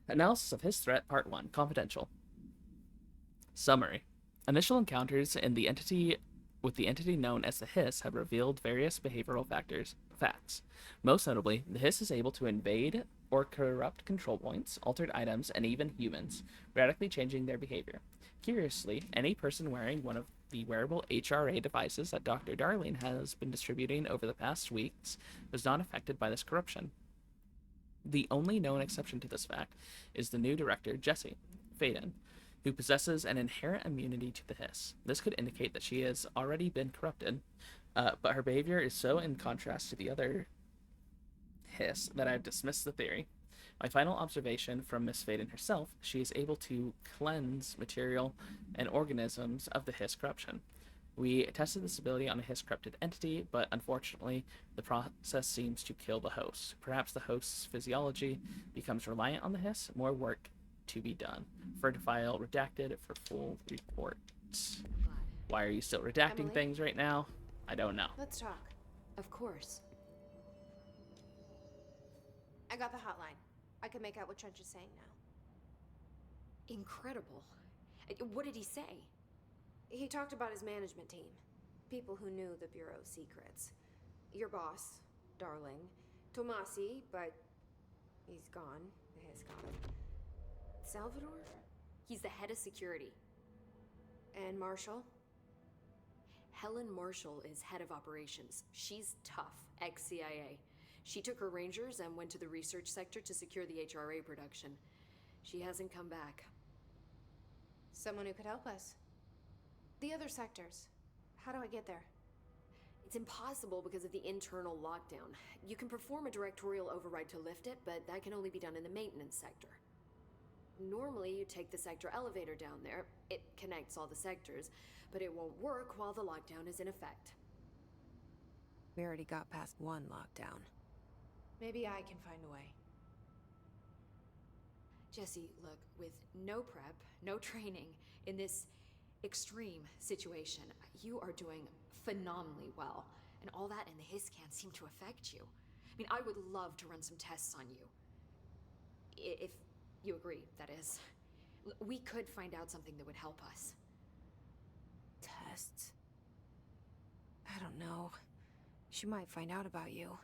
Analysis of Hiss Threat, Part 1, Confidential. Summary. Initial encounters in the entity with the entity known as the Hiss have revealed various behavioral facts. Most notably, the Hiss is able to invade or corrupt control points, altered items, and even humans, radically changing their behavior. Curiously, any person wearing one of the wearable HRA devices that Dr. Darling has been distributing over the past weeks was not affected by this corruption. The only known exception to this fact is the new director, Jesse Faden, who possesses an inherent immunity to the Hiss. This could indicate that she has already been corrupted, but her behavior is so in contrast to the other Hiss that I've dismissed the theory. My final observation from Miss Faden herself, she is able to cleanse material and organisms of the Hiss corruption. We tested this ability on a Hiss corrupted entity, but unfortunately, the process seems to kill the host. Perhaps the host's physiology becomes reliant on the Hiss. More work to be done. Refer to file redacted for full report. Why are you still redacting Emily? things right now? I don't know. Let's talk. Of course. I got the hotline. I can make out what Trench is saying now. Incredible. What did he say? He talked about his management team. People who knew the Bureau's secrets. Your boss, Darling. Tomasi, but he's gone. His gone. Salvador? He's the head of security. And Marshall? Helen Marshall is head of operations. She's tough, ex-CIA. She took her rangers and went to the research sector to secure the HRA production. She hasn't come back. Someone who could help us. The other sectors. How do I get there? It's impossible because of the internal lockdown. You can perform a directorial override to lift it, but that can only be done in the maintenance sector. Normally, you take the sector elevator down there. It connects all the sectors, but it won't work while the lockdown is in effect. We already got past one lockdown. Maybe I can find a way. Jesse, look, with no prep, no training, in this extreme situation, you are doing phenomenally well. And all that and the hiss can't seem to affect you. I mean, I would love to run some tests on you. If you agree, that is. We could find out something that would help us. Tests? I don't know. She might find out about you.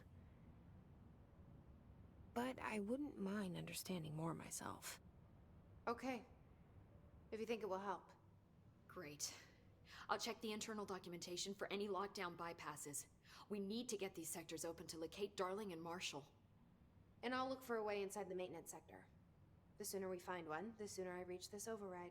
But I wouldn't mind understanding more myself. Okay. If you think it will help. Great. I'll check the internal documentation for any lockdown bypasses. We need to get these sectors open to locate Darling and Marshall. And I'll look for a way inside the maintenance sector. The sooner we find one, the sooner I reach this override.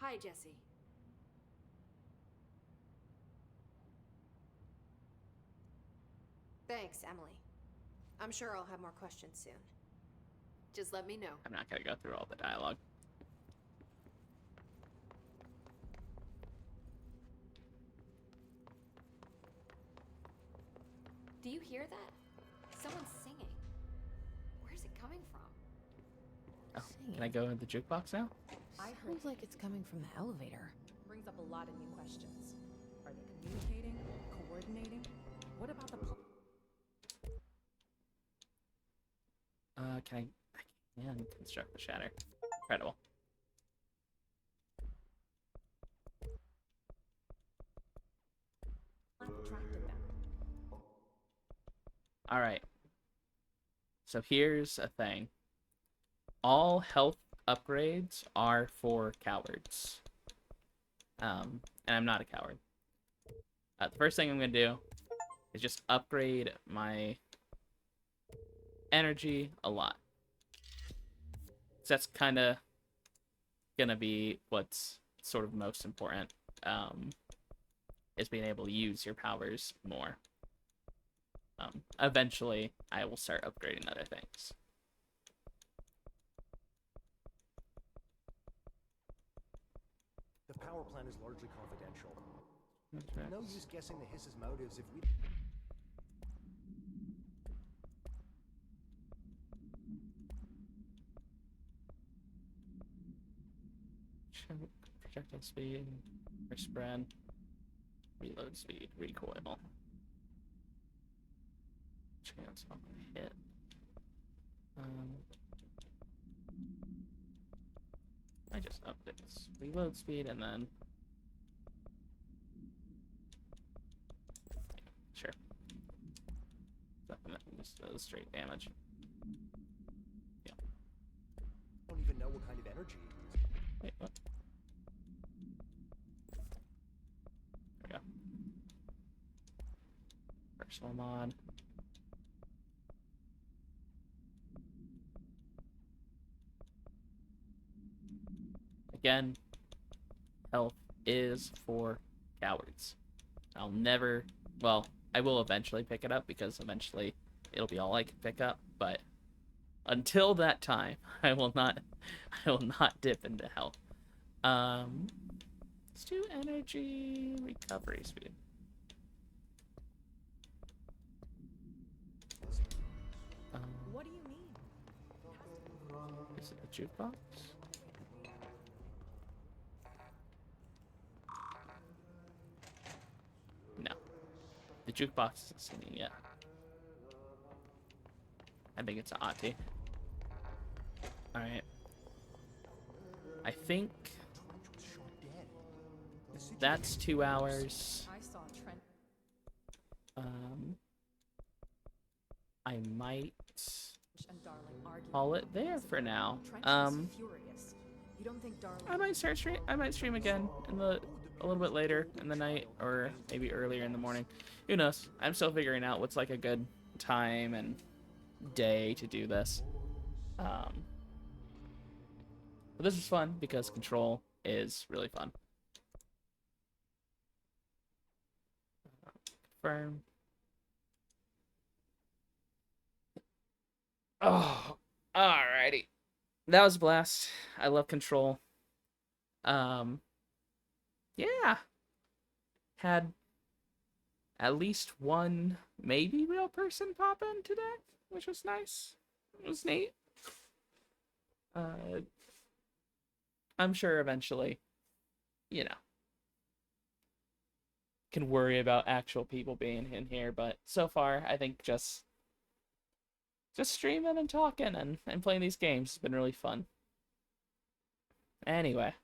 Hi, Jesse. Thanks, Emily. I'm sure I'll have more questions soon. Just let me know. I'm not gonna go through all the dialogue. Do you hear that? Someone's singing. Where's it coming from? Oh, can I go in the jukebox now? Sounds like it's coming from the elevator. Brings up a lot of new questions. Are they communicating? Coordinating? What about the I can construct the shatter. Incredible. attracted them? Alright. So here's a thing. All health upgrades are for cowards. And I'm not a coward. The first thing I'm going to do is just upgrade my energy a lot. So that's kind of going to be what's sort of most important, is being able to use your powers more. Eventually, I will start upgrading other things. The power plant is largely confidential. No use guessing the Hiss's motives if we... Projectile speed, or spread, reload speed, recoil. Chance on a hit. I just upped its reload speed and then sure. Something that just does straight damage. Yeah. Don't even know what kind of energy it is. Wait, what? There we go. personal mod. Again, health is for cowards. I'll never, well, I will eventually pick it up because eventually it'll be all I can pick up, but until that time, I will not dip into health. Let's do energy recovery speed. What do you mean? Is it the jukebox? No. The jukebox isn't singing yet. I think it's an Ahti. Alright. I think that's 2 hours. I saw Trent. I might And Darling arguing. call it there for now. Trench was furious. You don't think Darling... I might stream again a little bit later in the night, or maybe earlier in the morning. Who knows? I'm still figuring out what's like a good time and day to do this. But this is fun because Control is really fun. Confirm. Oh, alrighty. That was a blast. I love Control. Yeah. Had at least one maybe real person pop in today, which was nice. It was neat. I'm sure eventually, you know, can worry about actual people being in here, but so far I think just streaming and talking and playing these games has been really fun. Anyway,